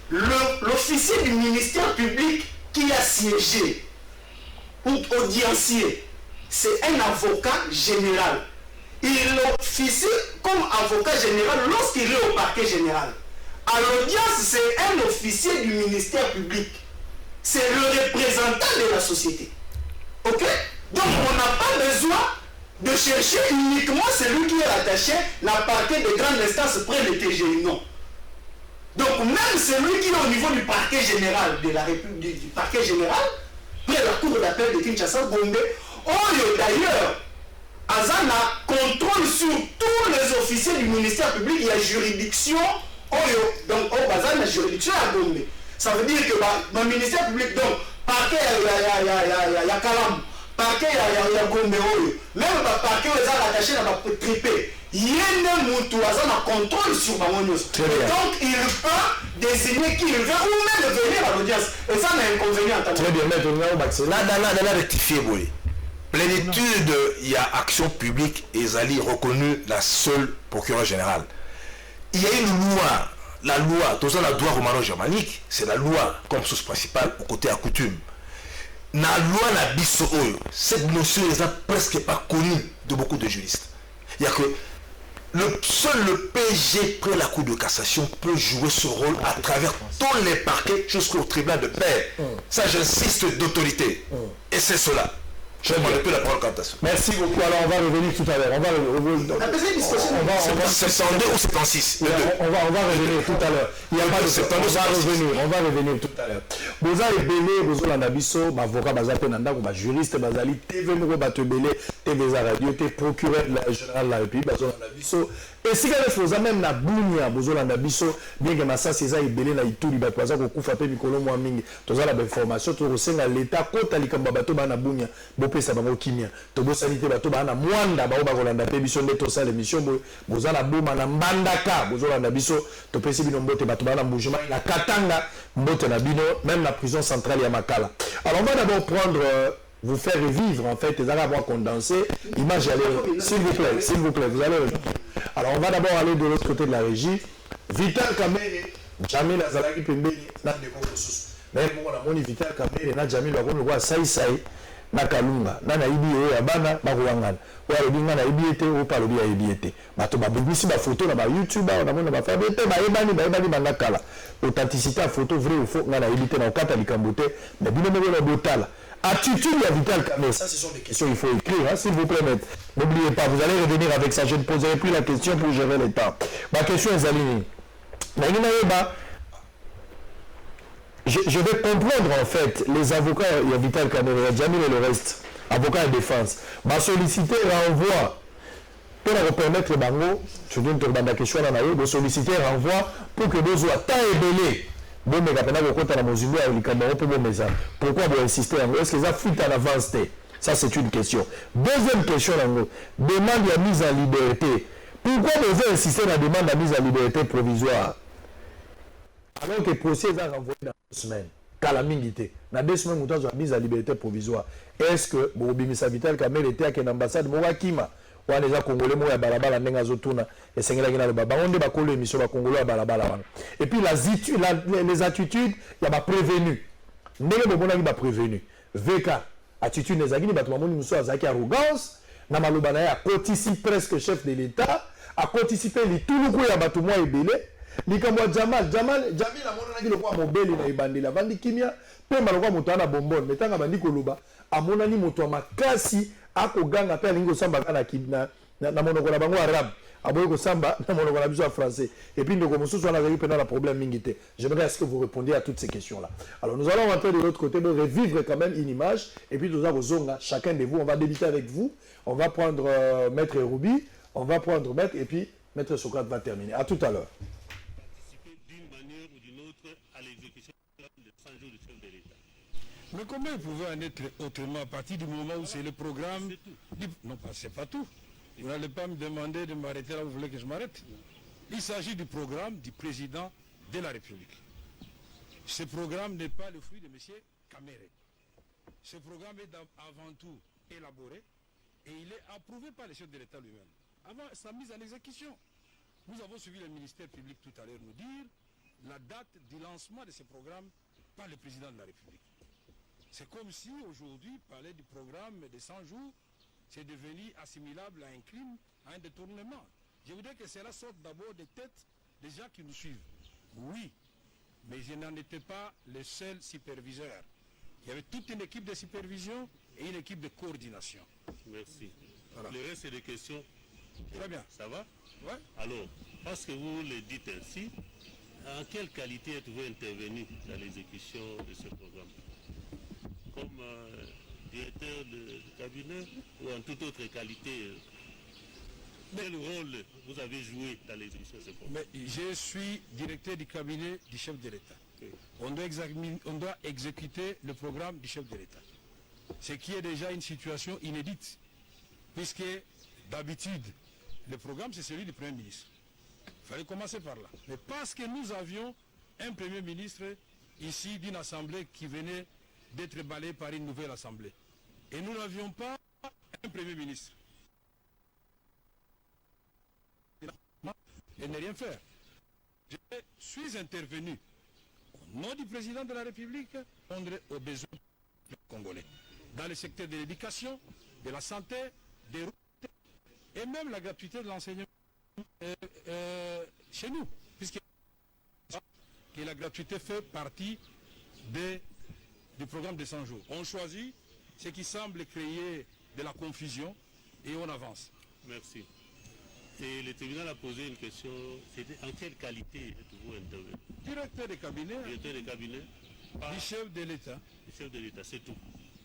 L'officier du ministère public qui a siégé ou audiencier, c'est un avocat général. Il officie comme avocat général lorsqu'il est au parquet général. À l'audience, c'est un officier du ministère public. C'est le représentant de la société. Ok? Donc on n'a pas besoin de chercher uniquement celui qui est attaché à la parquet de grande instance près de TGI. Non. Donc même celui qui est au niveau du parquet général de la République, du parquet général, la cour d'appel de Kinshasa Gombe oyo d'ailleurs Azana contrôle sur tous les officiers du ministère public. Il y a juridiction oyo donc au bazar la juridiction à Gombe. Ça veut dire que le ministère public donc parquet il y a Kalam, parquet il y a Gombe oyo, même le parquet ils ont attaché dans la tripé. Il y a un contrôle sur Mamonios. Donc il peut désigner qui il veut ou même venir à l'audience. Et ça n'a inconvénient. Très bien, maître. Là, rectifié, oui. Plénitude, il y a action publique et Zali reconnu la seule procureure générale. Il y a une loi, la loi, dans la loi romano-germanique, c'est la loi comme source principale au côté à coutume. La loi la biso, cette notion n'est presque pas connue de beaucoup de juristes. Il y a que seul le PG près la Cour de cassation peut jouer ce rôle à travers tous les parquets jusqu'au tribunal de paix. Ça, j'insiste d'autorité. Et c'est cela. Je demande plus la parole quant à ça. Merci beaucoup. Alors, on va revenir tout à l'heure. On va 72 ou 76. On va revenir tout à l'heure. Il n'y a pas de 72. On va revenir tout à l'heure. Boza et Belé, Bozo Landabiso, avocat Bazape Nanda, juriste Bazali, TV Moro Batebele, TV Radio, procureur général de la République, Bozo Landabiso. Et si vous avez même na Bounia, Bozo Landabiso, bien que Massa César et Belé na Ituri, Bakwaza, Kokufa, Mikolo Mouaming, tous à la information, tout au à l'État, Kota Likambabato, Bana Bounia, Bopesa Bango Kimia, Tobo Sanité, Bato, Bana Mwanda, Baoba Rolanda, Pébison de Tosa, l'émission, Boza la Bouma, Mandaka, Bozo Landabiso, Topesi Binombote, Bato, Bana Moujima, la Katanga, Mbote Nabino, même la prison centrale Yamakala. Alors on va d'abord prendre. Vous faire revivre en fait, les avoir condensé. Image, s'il vous plaît, vous allez. Alors on va d'abord aller de l'autre côté de la régie. Vital Kamere, Jamil Azalaki Pembeni, n'a de consensus. Mais bon, on a mon Vital Kamere, n'a Jamil Wagon, le roi Saïsaï, n'a Kalunga, n'a Ibi et Abana, Barouangan. Ou alors, il y a Ibiété ou pas le bien Ibiété. Mato Babousi, ma photo, na YouTube, on a mon affaire, Ebani, Manakala. Authenticité à photo, vrai ou faux, n'a Ibité, n'a Okata Likambote, mais bien le Botala. Attitude à Vital Kamere. Ça, ce sont des questions qu'il faut écrire, hein, s'il vous plaît, maître. N'oubliez pas, vous allez revenir avec ça. Je ne poserai plus la question pour gérer le temps. Ma question est alignée. Je vais comprendre, en fait, les avocats, il y a Vital Kamere, il y a Jamil et le reste, avocats et défense. Ma solliciter renvoi pour permettre le bango, je viens de te demander la question, de solliciter renvoi pour que nous soyons tant ébélés. Bon, mais quand on a Mozimbo et les Cameroun pour maison. Pourquoi vous insistez en est-ce que ça fuite en avance? Ça, c'est une question. Deuxième question, demande de mise en liberté. Pourquoi vous insistez dans la demande de mise en liberté provisoire alors que le procès est renvoyé dans 2 semaines? Calamité. Dans 2 semaines, vous avez mise en liberté provisoire. Est-ce que Bobimisa Vital Kamere était à l'ambassade Mouakima? Ou les Congolais moya balabala nenga zotuna et sengela gina le baba on débat ko l'émission ba Congolais balabala wana. Et puis les attitudes il y a pas prévenu. Ndenge bobona ki ba prévenu. VK attitude les agini ba tumamoni muso azaki arrogance na maloba na ya participe presque chef de l'état a participer li tuluku ya batu moi ebele likamwa Jamil amona ki le kwa mobeli na ibandela bandi kimia pe malokwa moto na bonbon metanga bandi koloba amona ni moto makasi akoganga pe alingo samba kana kidna na monoko na bango arabe aboye ko samba na monoko na biso français et puis ndoko mosusu na zaki pendant la problème mingité. J'aimerais est-ce que vous répondiez à toutes ces questions là. Alors nous allons rentrer de l'autre côté de revivre quand même une image et puis nous allons zonga chacun de vous, on va débuter avec vous, on va prendre maître Ruby, on va prendre maître et puis maître Socrate va terminer. À tout à l'heure. D'une manière ou d'une autre à l'exécution de 100 jours du chef de l'État. Mais comment vous pouvez en être autrement à partir du moment où c'est le programme Non, c'est pas tout. Vous n'allez pas me demander de m'arrêter là où vous voulez que je m'arrête. Il s'agit du programme du président de la République. Ce programme n'est pas le fruit de M. Kamere. Ce programme est avant tout élaboré et il est approuvé par le chef de l'État lui-même. Avant sa mise en exécution, nous avons suivi le ministère public tout à l'heure nous dire la date du lancement de ce programme par le président de la République. C'est comme si aujourd'hui, parler du programme de 100 jours, c'est devenu assimilable à un crime, à un détournement. Je voudrais que cela sorte d'abord des têtes des gens qui nous suivent. Oui, mais je n'en étais pas le seul superviseur. Il y avait toute une équipe de supervision et une équipe de coordination. Merci. Voilà. Le reste, c'est des questions. Très bien. Ça va? Ouais. Alors, parce que vous le dites ainsi, en quelle qualité êtes-vous intervenu dans l'exécution de ce programme? comme directeur de cabinet ou en toute autre qualité. Quel rôle vous avez joué dans l'exécution de ce programme? Mais je suis directeur du cabinet du chef de l'État. Oui. On doit exécuter le programme du chef de l'État. Ce qui est déjà une situation inédite, puisque d'habitude, le programme c'est celui du Premier ministre. Il fallait commencer par là. Mais parce que nous avions un Premier ministre ici d'une assemblée qui venait d'être balayée par une nouvelle assemblée. Et nous n'avions pas un Premier ministre. Et ne rien faire. Je suis intervenu au nom du président de la République répondre aux besoins des Congolais dans le secteur de l'éducation, de la santé, des routes et même la gratuité de l'enseignement chez nous, puisque la gratuité fait partie du programme de 100 jours. On choisit ce qui semble créer de la confusion et on avance. Merci. Et le tribunal a posé une question, c'était en quelle qualité êtes-vous intervenu? Directeur de cabinet. Directeur de cabinet Du chef de l'État. Du chef de l'État, c'est tout.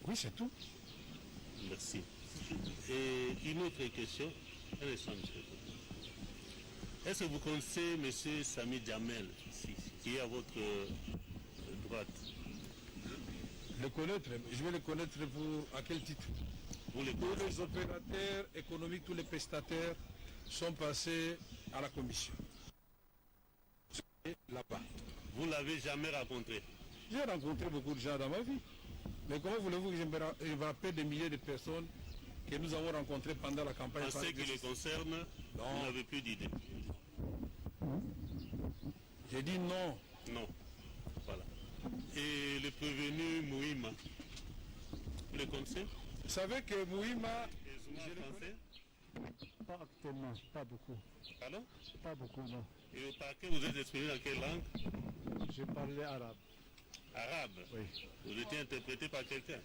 Oui, c'est tout. Merci. Et une autre question, un instant, monsieur. Est-ce que vous connaissez M. Sami Djamel, ici, qui est à votre droite? Le connaître, je vais le connaître à quel titre? Vous les tous les opérateurs économiques, tous les prestataires sont passés à la commission. Là-bas. Vous ne l'avez jamais rencontré? J'ai rencontré beaucoup de gens dans ma vie. Mais comment voulez-vous que je me rappelle des milliers de personnes que nous avons rencontrées pendant la campagne? En ce qui les concerne, vous n'avez plus d'idée? J'ai dit non. Non. Voilà. Et le prévenu Mouima, vous le connaissez? Vous savez que Mouima... Pas actuellement, pas beaucoup. Pardon? Pas beaucoup, non. Et au parquet, vous êtes exprimé dans quelle langue? Je parlais arabe. Arabe? Oui. Vous étiez interprété par quelqu'un?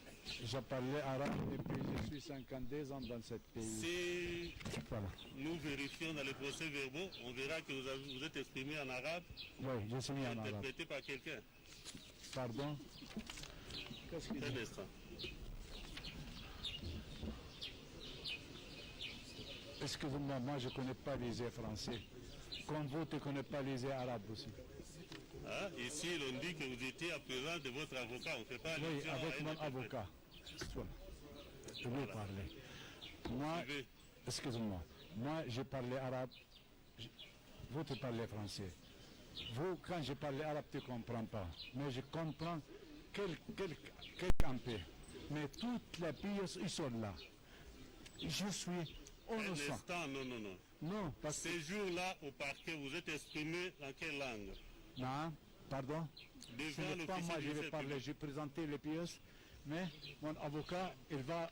Je parlais arabe et puis je suis 52 ans dans ce pays. Si voilà. Nous vérifions dans les procès verbaux, on verra que vous êtes exprimé en arabe. Oui, je suis mis en arabe. Interprété par quelqu'un. Pardon? Qu'est-ce qu'il dit? Un instant. Excusez-moi, moi je ne connais pas les français. Comme vous, tu ne connais pas les arabes aussi. Ah, ici, on dit que vous étiez à présent de votre avocat. On ne fait pas allusion. Oui, avec mon avocat. Voilà. Je vais parler. Moi, excusez-moi, moi je parlais arabe. Vous, tu parlez français. Vous, quand je parle arabe, tu ne comprends pas. Mais je comprends un peu. Mais toutes les pièces, ils sont là. Je suis... Un instant, non. Non, parce que... Ces jours-là, au parquet, vous êtes exprimé en quelle langue? Non, pardon. Devant ce n'est pas moi, je vais parler, j'ai présenté les pièces, mais mon avocat, il va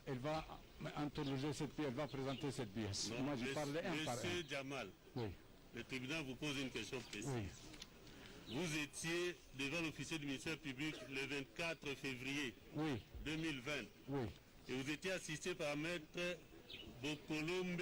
interroger cette pièce, il va présenter cette pièce. Non, moi, j'ai parlé un par un. Monsieur Djamal, oui. Le tribunal vous pose une question précise. Oui. Vous étiez devant l'officier du ministère public le 24 février 2020. Oui. Et vous étiez assisté par maître Bokolombe.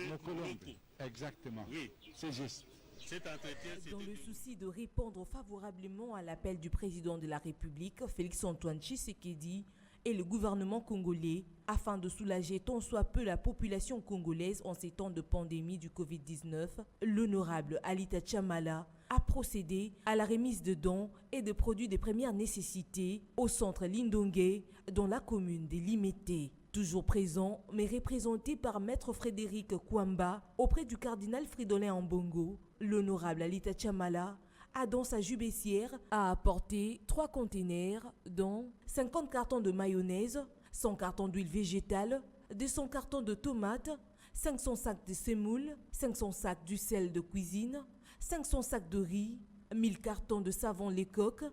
Exactement. Oui. C'est juste. Cet entretien, dans le souci de répondre favorablement à l'appel du président de la République, Félix-Antoine Tshisekedi, et le gouvernement congolais, afin de soulager tant soit peu la population congolaise en ces temps de pandémie du Covid-19, l'honorable Alita Chamala a procédé à la remise de dons et de produits de première nécessité au centre Lindongue, dans la commune de Limete. Toujours présent, mais représenté par Maître Frédéric Kwamba auprès du cardinal Fridolin Ambongo, l'honorable Alita Chamala a dans sa jubessière apporté 3 containers dont 50 cartons de mayonnaise, 100 cartons d'huile végétale, 200 cartons de tomates, 500 sacs de semoule, 500 sacs du sel de cuisine, 500 sacs de riz, 1000 cartons de savon Lecoq,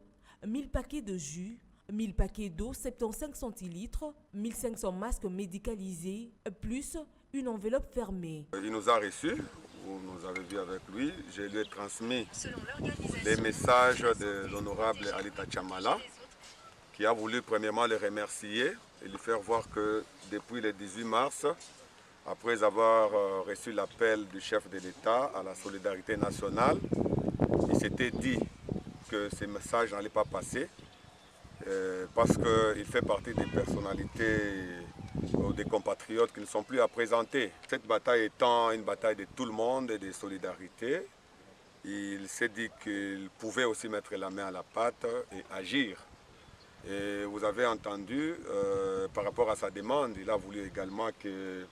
1000 paquets de jus, 1000 paquets d'eau 75 centilitres, 1500 masques médicalisés, plus une enveloppe fermée. Il nous a reçus, vous nous avez vu avec lui, je lui ai transmis les messages de l'honorable Alita Chamala, qui a voulu premièrement le remercier et lui faire voir que depuis le 18 mars, après avoir reçu l'appel du chef de l'État à la solidarité nationale, il s'était dit que ces messages n'allaient pas passer. parce qu'il fait partie des personnalités ou des compatriotes qui ne sont plus à présenter. Cette bataille étant une bataille de tout le monde et de solidarité, il s'est dit qu'il pouvait aussi mettre la main à la pâte et agir. Et vous avez entendu, par rapport à sa demande, il a voulu également que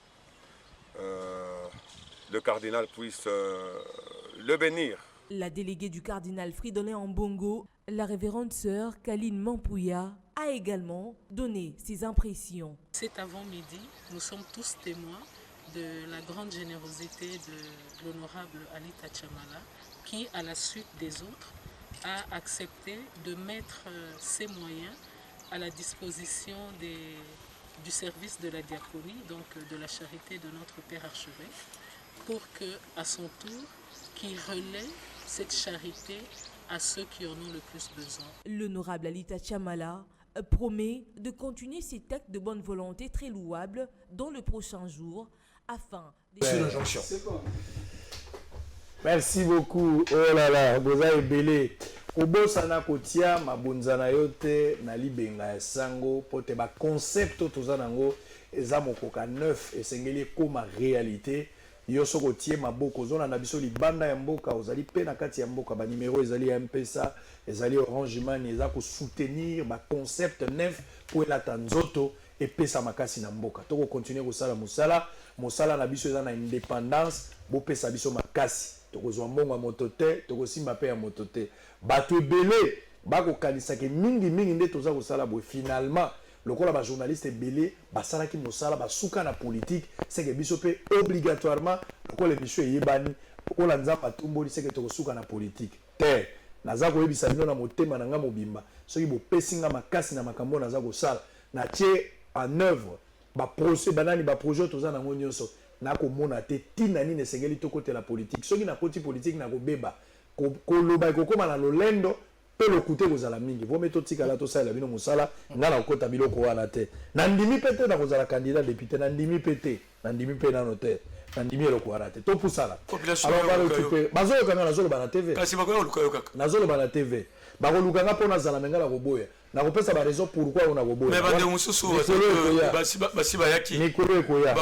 le cardinal puisse le bénir. La déléguée du cardinal Fridolin Ambongo, la révérende sœur Kaline Mampouya, a également donné ses impressions. Cet avant-midi, nous sommes tous témoins de la grande générosité de l'honorable Alita Chamala, qui, à la suite des autres, a accepté de mettre ses moyens à la disposition du service de la diaconie, donc de la charité de notre Père Archevêque, pour que, à son tour, qu'il relaie cette charité à ceux qui en ont le plus besoin. L'honorable Alita Chamala promet de continuer cet acte de bonne volonté très louable dans le prochain jour afin de... Sur l'injonction. Merci beaucoup. Oh là là, vous avez belé. Kobosana kotia mabunzana yote na libenga sango pote ba concept tozanango eza mokoka neuf esengeli koma réalité. Yo soko tie maboko zona na biso libanda ya mboka ozali pe na kati ya mboka ba numéro ezali M-Pesa ezali Orange Money eza ko soutenir ba concept neuf pour la tanzoto et pesa makasi na mboka toko continuer kosala mosala na biso eza na indépendance bo pesa biso makasi toko zwa mbongo moto te toko simba pe ya moto te bato ebele bako kanisa ke mingi nde toza kosala bo finalement lokola ba journaliste ebele basala ki mosala basuka na politique c'est que biso pe obligatoirement lokola biso yebani lokola nzamba tumboli c'est que tokosuka na politique te naza koyebisa bino na motema na nga mobimba soki bo pesinga makasi na makambo naza kosala na tie en œuvre ba projet toza na nyonso na komona te tina nini esengeli tokotela politique soki na koti politique na kobeba koloba ekokoma na lolendo pe lokute kozala mingi vome totikala tosala bino mosala nga na kokota biloko wana te nandimi pe te na kozala candidat député nandimi pe te nandimi pe nano te nandimi eloko wana te topusala alors barecupe bazolokanga nazoloba na tv nazoloba na tv bakolukanga mpo nazala menga na koboya nakopesa baraison pourquoi ona koboya mikolo ekoya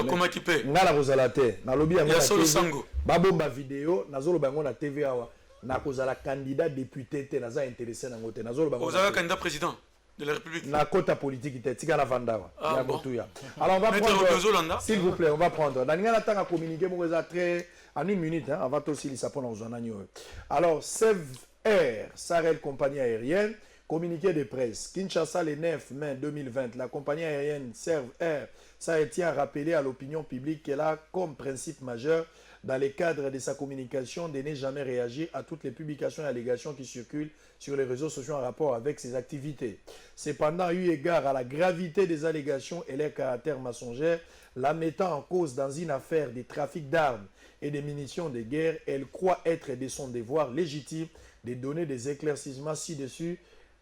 nga na kozala te nalobi yango babomba video nazoloba yango na tv awa nakozala candidat député te naza intéressé nango te nazoloba ozala candidat président de la République na kota politique te tika na vandawa ya botuya alors on va prendre s'il vous plaît on va prendre na ninga natanga communiquer moko eza très en une minute hein avant aussi li sapona ozana nyo alors Sev Air Sarel compagnie aérienne communiqué de presse Kinshasa le 9 mai 2020 la compagnie aérienne Sev Air ça tient à rappeler à l'opinion publique qu'elle a comme principe majeur dans le cadre de sa communication de ne jamais réagir à toutes les publications et allégations qui circulent sur les réseaux sociaux en rapport avec ses activités. Cependant, eu égard à la gravité des allégations et leur caractère mensongère, la mettant en cause dans une affaire de trafic d'armes et de munitions de guerre, elle croit être de son devoir légitime de donner des éclaircissements ci-dessus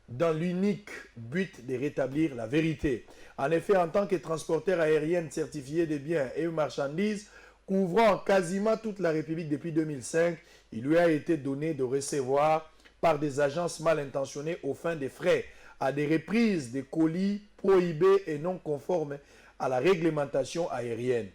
dans l'unique but de rétablir la vérité. En effet, en tant que transporteur aérien certifié de biens et marchandises, couvrant quasiment toute la République depuis 2005, il lui a été donné de recevoir par des agences mal intentionnées aux fins des frais à des reprises de colis prohibés et non conformes à la réglementation aérienne.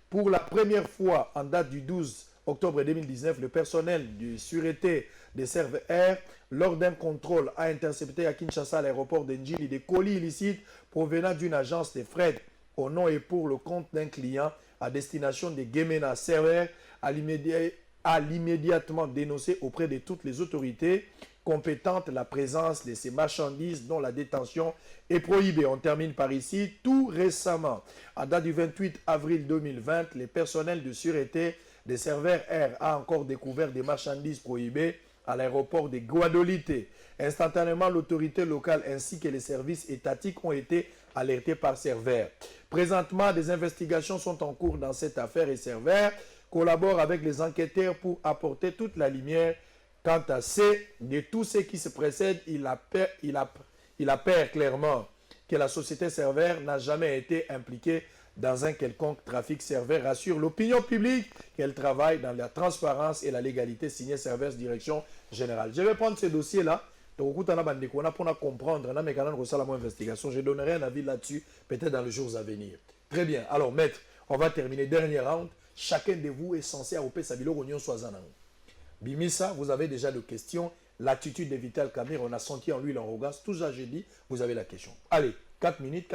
Pour la première fois, en date du 12 octobre 2019, le personnel de sûreté de Sev Air, lors d'un contrôle, a intercepté à Kinshasa, à l'aéroport d'Njili, des colis illicites provenant d'une agence de fret au nom et pour le compte d'un client à destination de Gemena. Sev a immédiatement dénoncé auprès de toutes les autorités compétentes la présence de ces marchandises dont la détention est prohibée. On termine par ici. Tout récemment, à date du 28 avril 2020, le personnel de sûreté de Sev Air a encore découvert des marchandises prohibées à l'aéroport de Guadolite. Instantanément, l'autorité locale ainsi que les services étatiques ont été alertés par Sev Air. Présentement, des investigations sont en cours dans cette affaire et Sev Air collabore avec les enquêteurs pour apporter toute la lumière. Quant à de tout ce qui se précède, il apparaît clairement que la société Sev Air n'a jamais été impliquée dans un quelconque trafic. Sev Air rassure l'opinion publique qu'elle travaille dans la transparence et la légalité, signé Sev Air Direction Générale. Je vais prendre ce dossier-là. tokokutana bandeko wana mpona comprendre na mekana kosala mo investigation. Je donnerai un avis là-dessus peut-être dans les jours à venir. Très bien. Alors maître, on va terminer dernier round. Chacun de vous est censé avoir sa biloko nyonso azana. Bimisa, vous avez déjà des questions. L'attitude de Vital Kamerhe, on a senti en lui l'arrogance. Tout ça, j'ai dit, vous avez la question. Allez, 4 minutes,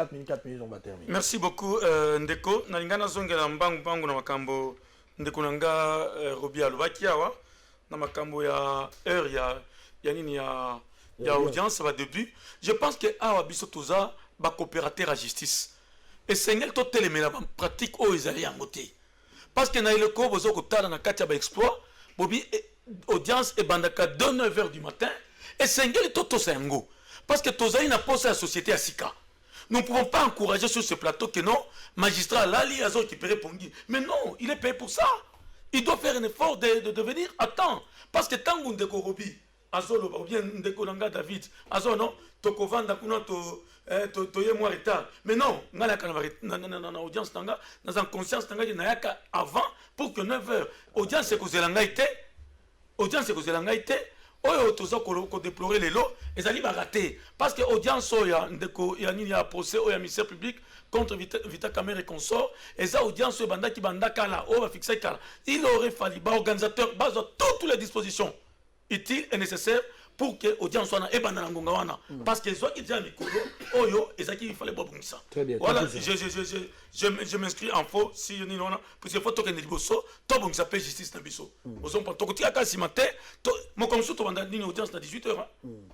on va terminer. Merci beaucoup, Ndeko. Nalingana zongela mbangu na makambo Ndeko nanga Robi Alubaki awa na makambo ya heure ya nini ya audience va début. Je pense que awa biso toza ba coopérateur à justice. Et sengel to telemela ba pratique o ezali yango te. Parce que na ileko bozo ko tala na kati ya ba exploit, bobi audience et bandaka de 9h du matin et sengeli toto sengo. Parce que toza ina posa la société à Sika. Nous ne pouvons pas encourager sur ce plateau que non, magistrat Lali Azo qui paierait Pongi. Mais non, il est payé pour ça. Il doit faire un effort de venir à temps. Parce que tant qu'on Ndeko Robi, Azo, ou bien Ndeko Nanga David, Azo, non, Toko Vanda, Kuna, Toye moi retard. Mais non, na audience Nanga, dans une conscience Nanga, il y a avant pour que 9h, audience c'est que Zelanga était, audience c'est que Zelanga était, oyo toza ko déplorer les lots et ali ba raté parce que audience oya ndeko ya nini ya procès oya ministère public contre Vital Kamerhe et consort et ça audience banda ki banda kala o va fixer kala il aurait fallu ba organisateur base toutes les dispositions utiles et nécessaires pour que audience soit et banda ngonga wana parce que zo ki dia mikolo oyo ezaki il fallait bobungisa. Voilà, je m'inscris en faux si ni non parce que faut token liboso to bongisa pe justice na biso. Ozo pas to kotia ka simate to mo comme to banda ni audience na 18h.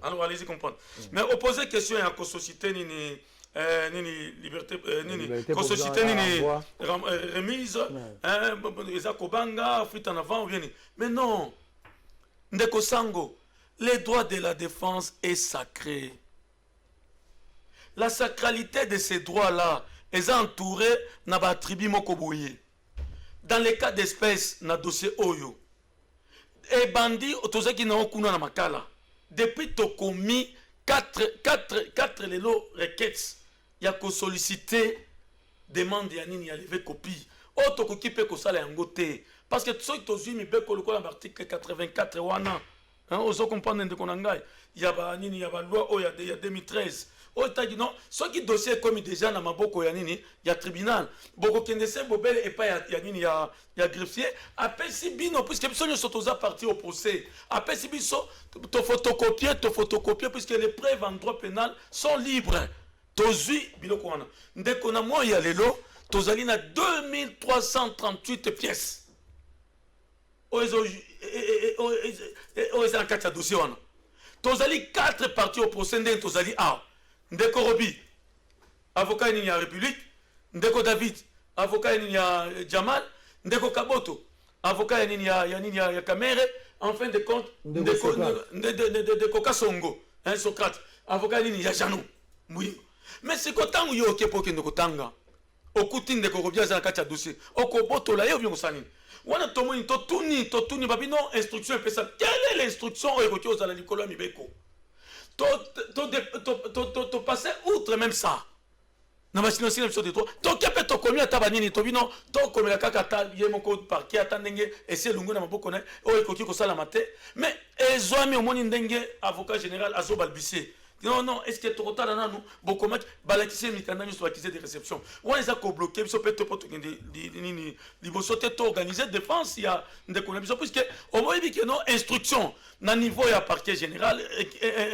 Alors allez-y comprendre. Mais opposer question à la société ni liberté nini société nini remise ezakobanga fuite en avant ou bien mais non ndeko sango. Les droits de la défense est sacré. La sacralité de ces droits-là est entourée na ba tribu mokoboye. Dans les cas d'espèce na dossier Oyo. Et bandi otozaki na okuna na makala. Depuis to commis 4 lelo requêtes. Ya ko solliciter demande ya nini ya lever copie. Oto ko kipe ko sala yango te. Parce que ceux qui tozui mi beko lokola l'article 84 wana. Ozo comprendre de konangai il y a nini ya ba loi o ya 2013 o tagi non ce qui dossier comme déjà na maboko ya nini ya tribunal boko kendese bobele et pas ya nini ya greffier après si bino puisque biso nyo sotoza parti au procès après si biso to photocopier puisque les preuves en droit pénal sont libres tozui biloko wana ndeko na mo ya lelo tozali na 2338 pièces ozo en 4 dossiers. Tozali 4 parties au procès de Tozali A. Ndeko Robi, avocat de la République. Ndeko David, avocat de Jamal. Ndeko Kaboto, avocat de Kamerhe. En fin de compte, Ndeko Kasongo, Socrate, avocat de Janou. Mais c'est quand on y a un peu de Kotanga. Au coutin de Korobia, dans 4 dossiers. Au Koboto, là, il y a un peu wana tomoni totuni babino instruction pesa quelle est l'instruction évoquée aux ala Nicolas Mibeko to passer outre même ça na machine aussi de toi to kepe to komi ata banini to bino to komela kaka ta yemoko parquet atandenge essayer lungu na maboko na o ekoki ko sala mate mais ezwami omoni ndenge avocat général azo balbissé. Non, est-ce que tu as dit non, beaucoup de balakisé mikanda sur accusé de réception. Ou est-ce que bloqué sur peut-être pas organiser défense il y a des conditions puisque au moins que non instruction na niveau ya parquet général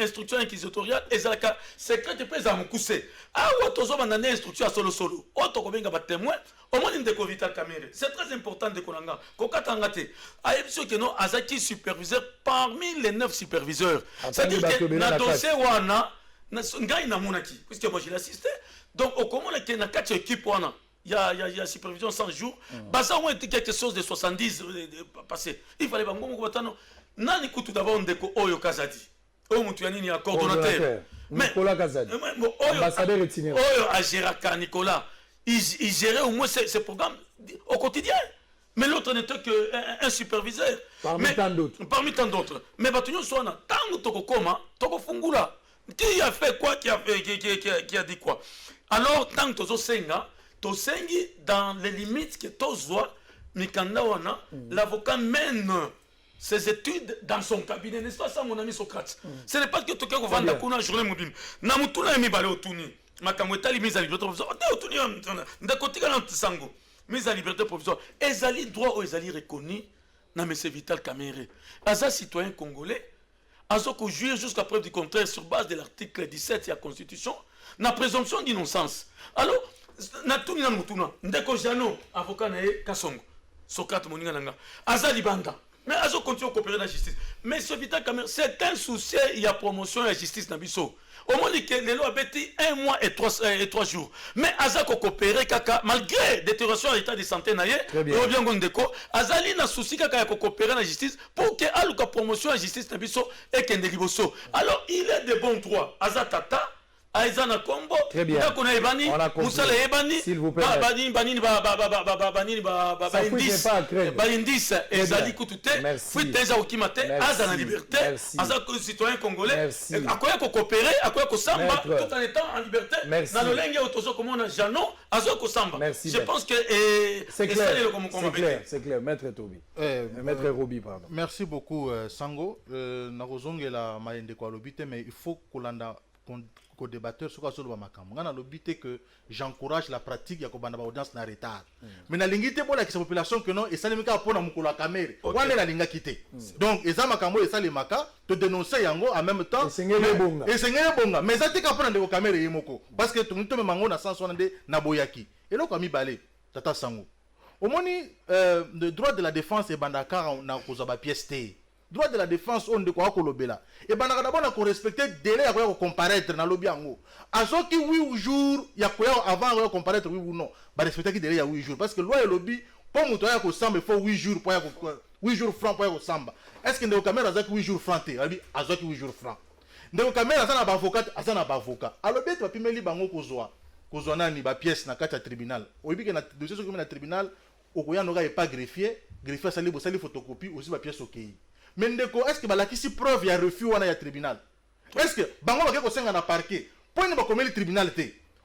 instruction inquisitoriale et ça secret de pèse à mon coussé. Ah ouais tozo bandane instruction à solo. O to ko benga ba témoin au moins Ndeko Vital Kamerhe. C'est très important de konanga. Kokatanga te. A ebiso que non azaki superviseur parmi les 9 superviseurs. C'est-à-dire que na dossier wana ngai na monaki puisque moi j'ai assisté. Donc au comment la na 4 équipes wana il y a supervision 100 jours. Basa on était quelque chose de 70 passé. Il fallait bango ko batano. Nani kutu d'abord Ndeko Oyo Kazadi. Oyo mutu ya nini ya coordonnateur. Nicolas Kazadi. Ambassadeur itinérant. Oyo Agiraka Nicolas. Il gérait au moins ces programmes au quotidien. Mais l'autre n'était qu'un superviseur. Parmi tant d'autres. Mais Batunyo Swana, tant que Toko Koma, Toko Fungula. Qui a fait quoi, qui a dit quoi. Alors, tant que Tozo Senga, Tosengi, dans les limites que Tozo, Mikanda Wana, l'avocat mène ses études dans son cabinet, n'est-ce pas ça, mon ami Socrate? Ce n'est pas que tu as vendu la journée mobile. Namutuna mi balé otuni. Makamwetali mise à liberté provisoire. Otuni ndakotika na tsango. Mise à liberté provisoire. Ezali droit ou ezali reconnu na monsieur Vital Kamerhe. Aza citoyen congolais. Azo ko jouir jusqu'à preuve du contraire sur base de l'article 17 de la Constitution. Na présomption d'innocence. Alors, na tuni na mutuna. Ndeko Jano avocat na Kasongo. Socrate moninga nanga. Aza libanda. Mais Azo continue à coopérer dans la justice. Mais ce Vital Kamerhe, c'est un souci, il y a promotion de la justice dans Bisso. Au moins, les lois bêtis 1 mois et 3 jours. Mais Aza coopérer kaka, malgré détérioration de l'état de santé, Azali n'a souci kaka coopérer dans la justice pour que la promotion de la justice dans Bisso et qu'elle liboso. Alors, il est de bon droit. Aza Tata. Aizana Kombo, très bien. Moussala Ebani, s'il vous plaît. Balindis, Ezali Koutouté, Fuiteza Okimate, Azana Liberté, Azako citoyen congolais, à quoi coopérer, à quoi Samba, tout en étant en liberté, dans le lingue autoso comme on a Jano, Azoko Samba. Je pense que c'est clair, Maître Tobi. Maître Robi, pardon. Merci beaucoup, Sango. Narozongela Maende Kwalobite, mais il faut qu'on débatteur sur le makambo ngana lobité que j'encourage la pratique ya kobanda ba audience na retard mais na lingité bola ki sa population que non et ça limika pona mukolo Kamerhe wana la linga kité donc eza makambo et ça les maka te dénoncer yango en même temps et sengele bonga mais ça tika pona ndeko Kamerhe yemoko parce que tout me mango na sens wana de na boyaki et loko ami balé tata Sango omoni le droit de la défense et bandaka na kozaba pièce té droit de la défense on de quoi kolobela et banaka d'abord na ko respecter délai ya ko comparaître na lobi yango azoki 8 jours ya ko avant ko comparaître oui ou non ba respecter ki délai ya 8 jours parce que loi et lobby pour muto ya ko samba il faut 8 jours pour ya ko 8 jours francs pour ya ko samba est-ce que ndeko Kamerhe azaki 8 jours francs te abi azoki 8 jours francs ndeko Kamerhe azana ba avocat alobi to pimeli bango kozwa nani ba pièce na kati ya tribunal oyibi ke na dossier soki na tribunal okoya noka et pas greffier sali photocopie aussi ba pièce okei. Mais est-ce que balakisi preuve ya refus wana ya tribunal? Est-ce que bango bakeko kosenga na parquet pour ne pas commettre le tribunal te?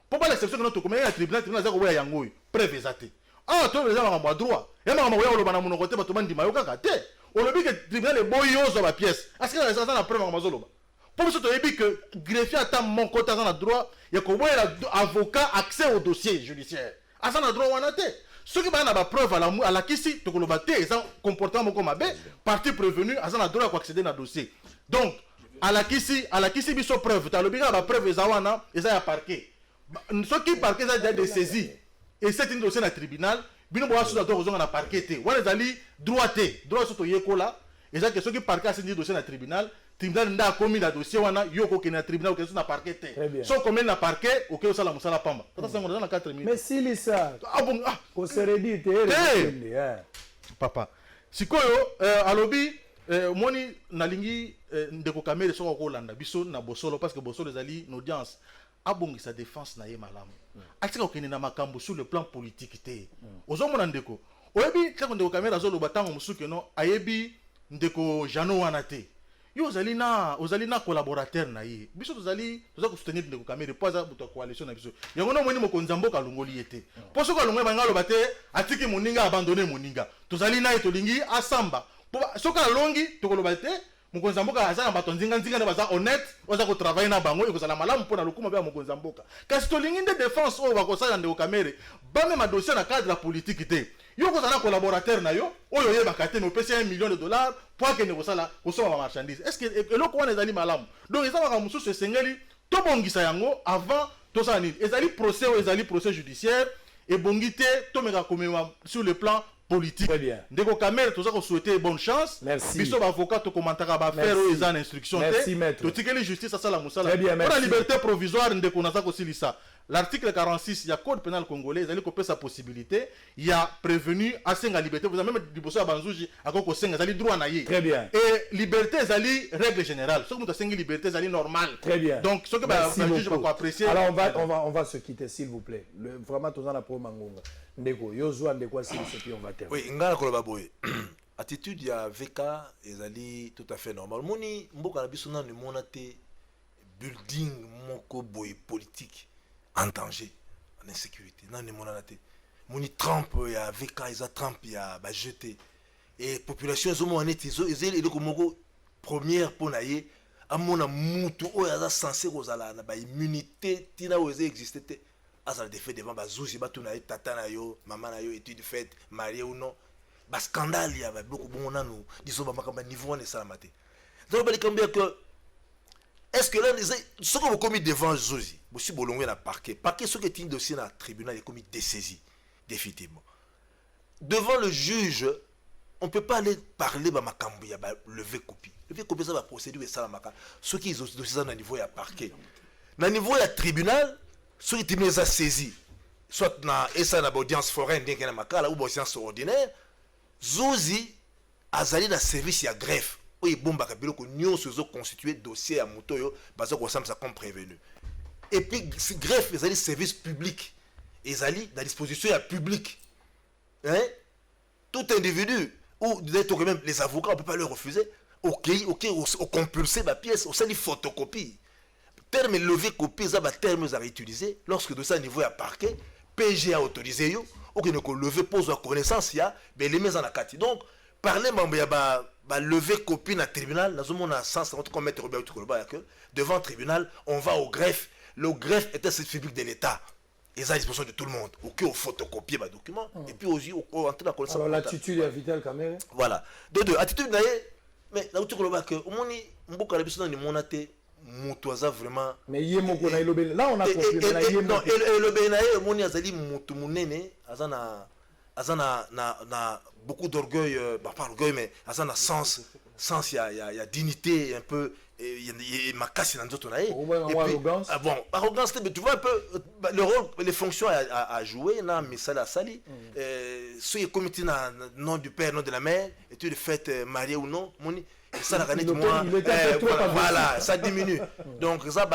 Pour pas l'exception que notre commettre le tribunal za ko ya yango preuve ezate. Ah to les gens ba droit. Ya ma ya lo bana muno kote bato bandi mayoka kate. Olobi que tribunal e boyozo ba pièce. Est-ce que ça na preuve ma zoloba? Pour ce to ebi que greffier ata mon côté na droit ya ko boya avocat accès au dossier judiciaire. Asa na droit wana te. Ce qui va avoir preuve à la kisi, to kolobate, et ça comportement comme abe, partie prévenue, à ça na droit accéder dans dossier. Donc, à la kisi biso preuve, tu as l'obligation à preuve ezawana, et ça y a parquet. Ce qui parquet ça déjà saisi, et c'est une dossier dans le tribunal, bino boa sous la droit na parquet te. Wana ezali droit sur yekola, et ça que ce qui parquet a saisi dossier dans le tribunal. Tribunal nda komi na dossier wana yoko ke na tribunal ke na parquet te so comme na parquet OK osala musala pamba tata sango na 4 minutes mais si lisa bon ko seredi te papa sikoyo alobi moni nalingi ndeko Kamerhe so ko landa biso na bosolo parce que bosolo ezali une audience abongi sa défense na ye malamu atika okene na makambo sur le plan politique te ozomona ndeko oyebi kako ndeko Kamerhe azoloba tango musuke no ayebi ndeko Jano wana te yo ozali na collaborateur na ye biso toza ko soutenir ndeko Kamerhe poza buto coalition na biso yango no moni mokonzi mboka longoli yete poso ko longwe banga loba te atiki moninga abandonner moninga tozali na etolingi asamba soka longi tokoloba te mokonzi mboka azana bato nzinga ne baza honnête oza ko travailler na bango ekozala malamu pona lokuma ba mokonzi mboka kasi tolingi nde défense o bakosala ndeko Kamerhe ba même dossier na cadre la politique te yo kozala collaborateur na yo oyo yebaka te mais opesi $1 million pour que ne kosala kosoma marchandise est-ce que eloko wana ezali malamu donc eza maka mususu esengeli tobongisa yango avant tosala nini ezali procès judiciaire ebongi te tomeka komema sur le plan politique. Très bien. Ndeko Kamerhe toza ko souhaiter bonne chance. Merci. Biso ba avocat to commentaka ba faire aux en instruction. Merci maître. To tikeli justice ça la musala. Très bien, merci. Pour la liberté provisoire ndeko naza ko silisa. L'article 46 il y a code pénal congolais, ils allaient couper sa possibilité, il y a prévenu à la liberté, vous avez même du bosso à Banzouji à Koko Senga, ils droit à y. Très bien. Et liberté, ils allaient règle générale. Ce que vous avez liberté, ils allaient normal. Très bien. Donc ce que le juge va apprécier. Alors on va se quitter s'il vous plaît. Vraiment tous en appro mangonga. Ndeko Yozo ndeko si puis on va terminer. Oui, ngala koloba boy. Attitude ya VK ezali tout à fait normal. Moni mboka na biso na ne monate building moko boy politique. En danger, en insécurité. Non, non, non, Moni Trump, il y a VK, il y a Trump, il y a jeté. et population ezomona neti ezeli eloko moko première mpona ye amona mutu oyo aza censé kozala na baimmunité ntina oyo eza existe te azala defe devant bazuzi batuna ye tata na yo mama na yo étude faite marie ou non bascandale ya babiloko bongo nanu disons bamakambo ya niveau wana esalama te donc balikambo ya que est-ce que là soki bokomi devant zuzi bosi bolongwe na parquet soki etini dossier na tribunal ekomi dessaisi définitivement devant le juge on peut pas aller parler bamakambo ya lever copie eza baprocédure esalamaka soki dossier eza na niveau ya parquet na niveau ya tribunal soki tribunal eza saisi soit na esa na audience foraine ndenge na makala ou audience ordinaire zuzi azali na service ya greffe oyo ebombaka biloko nyonso ezoconstitue dossier ya moto oyo baza kosambisa comme prévenu et puis greffe ezali service public ezali na disposition ya public tout individu ou même les avocats on peut pas leur refuser ok compulser ma pièce on dit photocopie terme levé copie ça va terme à réutiliser lorsque de ça niveau à parquet PG a autorisé yo ok ne lever pose la connaissance ya ben les mises en akati donc parler mambo ya ba lever copie na tribunal na zomo na sens entre comme mettre que devant tribunal on va au greffe le greffe est un service public de l'État ils ont à disposition de tout le monde ok au photocopier ma document et puis aussi au entrer dans connaissance alors l'attitude est vitale quand même voilà de attitude na mais là où tu vois que au moni mboka la biso na ni monate mutu aza vraiment mais yé moko na elobé là on a compris na yé non elobé na yé moni azali mutu munene azana beaucoup d'orgueil pas orgueil mais azana sens ya dignité un peu ma casse dans d'autres naïe arrogance bon arrogance tu vois un peu le rôle les fonctions à jouer na misala à sali ce qui est comité na nom du père nom de la mère et tu le fait marié ou non moni ça la ganite moi voilà ça diminue donc ça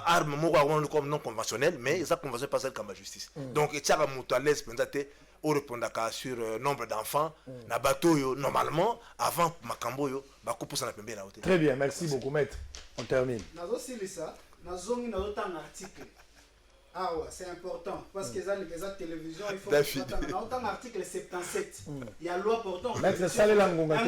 arme moi comme non conventionnel mais ça conventionnel pas celle comme la justice donc et tiara mutu à l'aise pendate au répondaka sur nombre d'enfants na bateau yo normalement avant makambo yo bakupu sana pembe na hôtel. Très bien, merci beaucoup maître. On termine. Nazo silisa nazongi nazo tanga article. Ah ouais, c'est important parce que les télévision il faut nazo tanga article 77. Il y a loi portant maître Salela Ngonga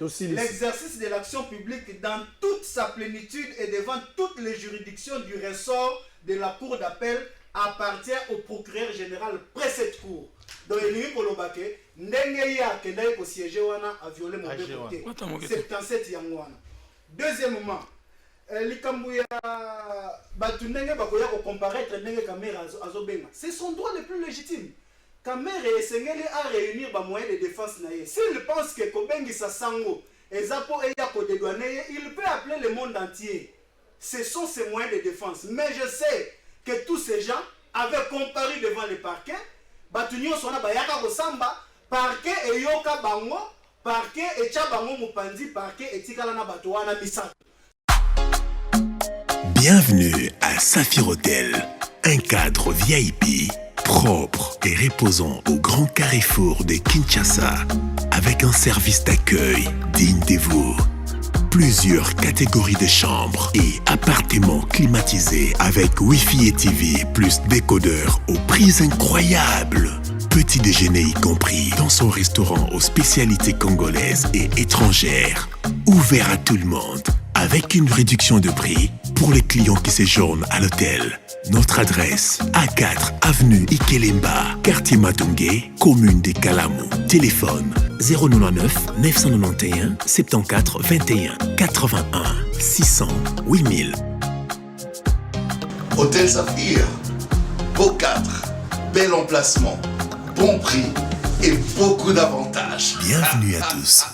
l'exercice de l'action publique dans toute sa plénitude et devant toutes les juridictions du ressort de la cour d'appel appartient au procureur général près cette cour. Donc il y a kolobake ndenge ya kendai ko siéger wana a violer mon côté 77 yangwana. Deuxièmement likambu ya batu ndenge bakoya ko comparaître ndenge caméra azobenga c'est son droit le plus légitime. Caméra esengeli a réunir ba moyens de défense na ye. S'il pense que kobengi sa sango ezapo eya ko dédouaner il peut appeler le monde entier. Ce sont ses moyens de défense mais je sais que tous ces gens avaient comparu devant le parquet. Batunyo sona bayaka kosamba parquet et yoka bango parquet et tia bango mupanzi parquet et tikala na bato wana misato. Bienvenue à Saphir Hotel, un cadre VIP propre et reposant au grand carrefour de Kinshasa avec un service d'accueil digne de vous. Plusieurs catégories de chambres et appartements climatisés avec Wi-Fi et TV plus décodeur aux prix incroyables. Petit déjeuner y compris dans son restaurant aux spécialités congolaises et étrangères. Ouvert à tout le monde avec une réduction de prix pour les clients qui séjournent à l'hôtel. Notre adresse, A4 avenue Ikelemba, quartier Matungé, commune de Kalamu. Téléphone 099 991 74 21 81 600 8000. Hôtel Saphir, beau cadre, bel emplacement, bon prix et beaucoup d'avantages. Bienvenue à tous.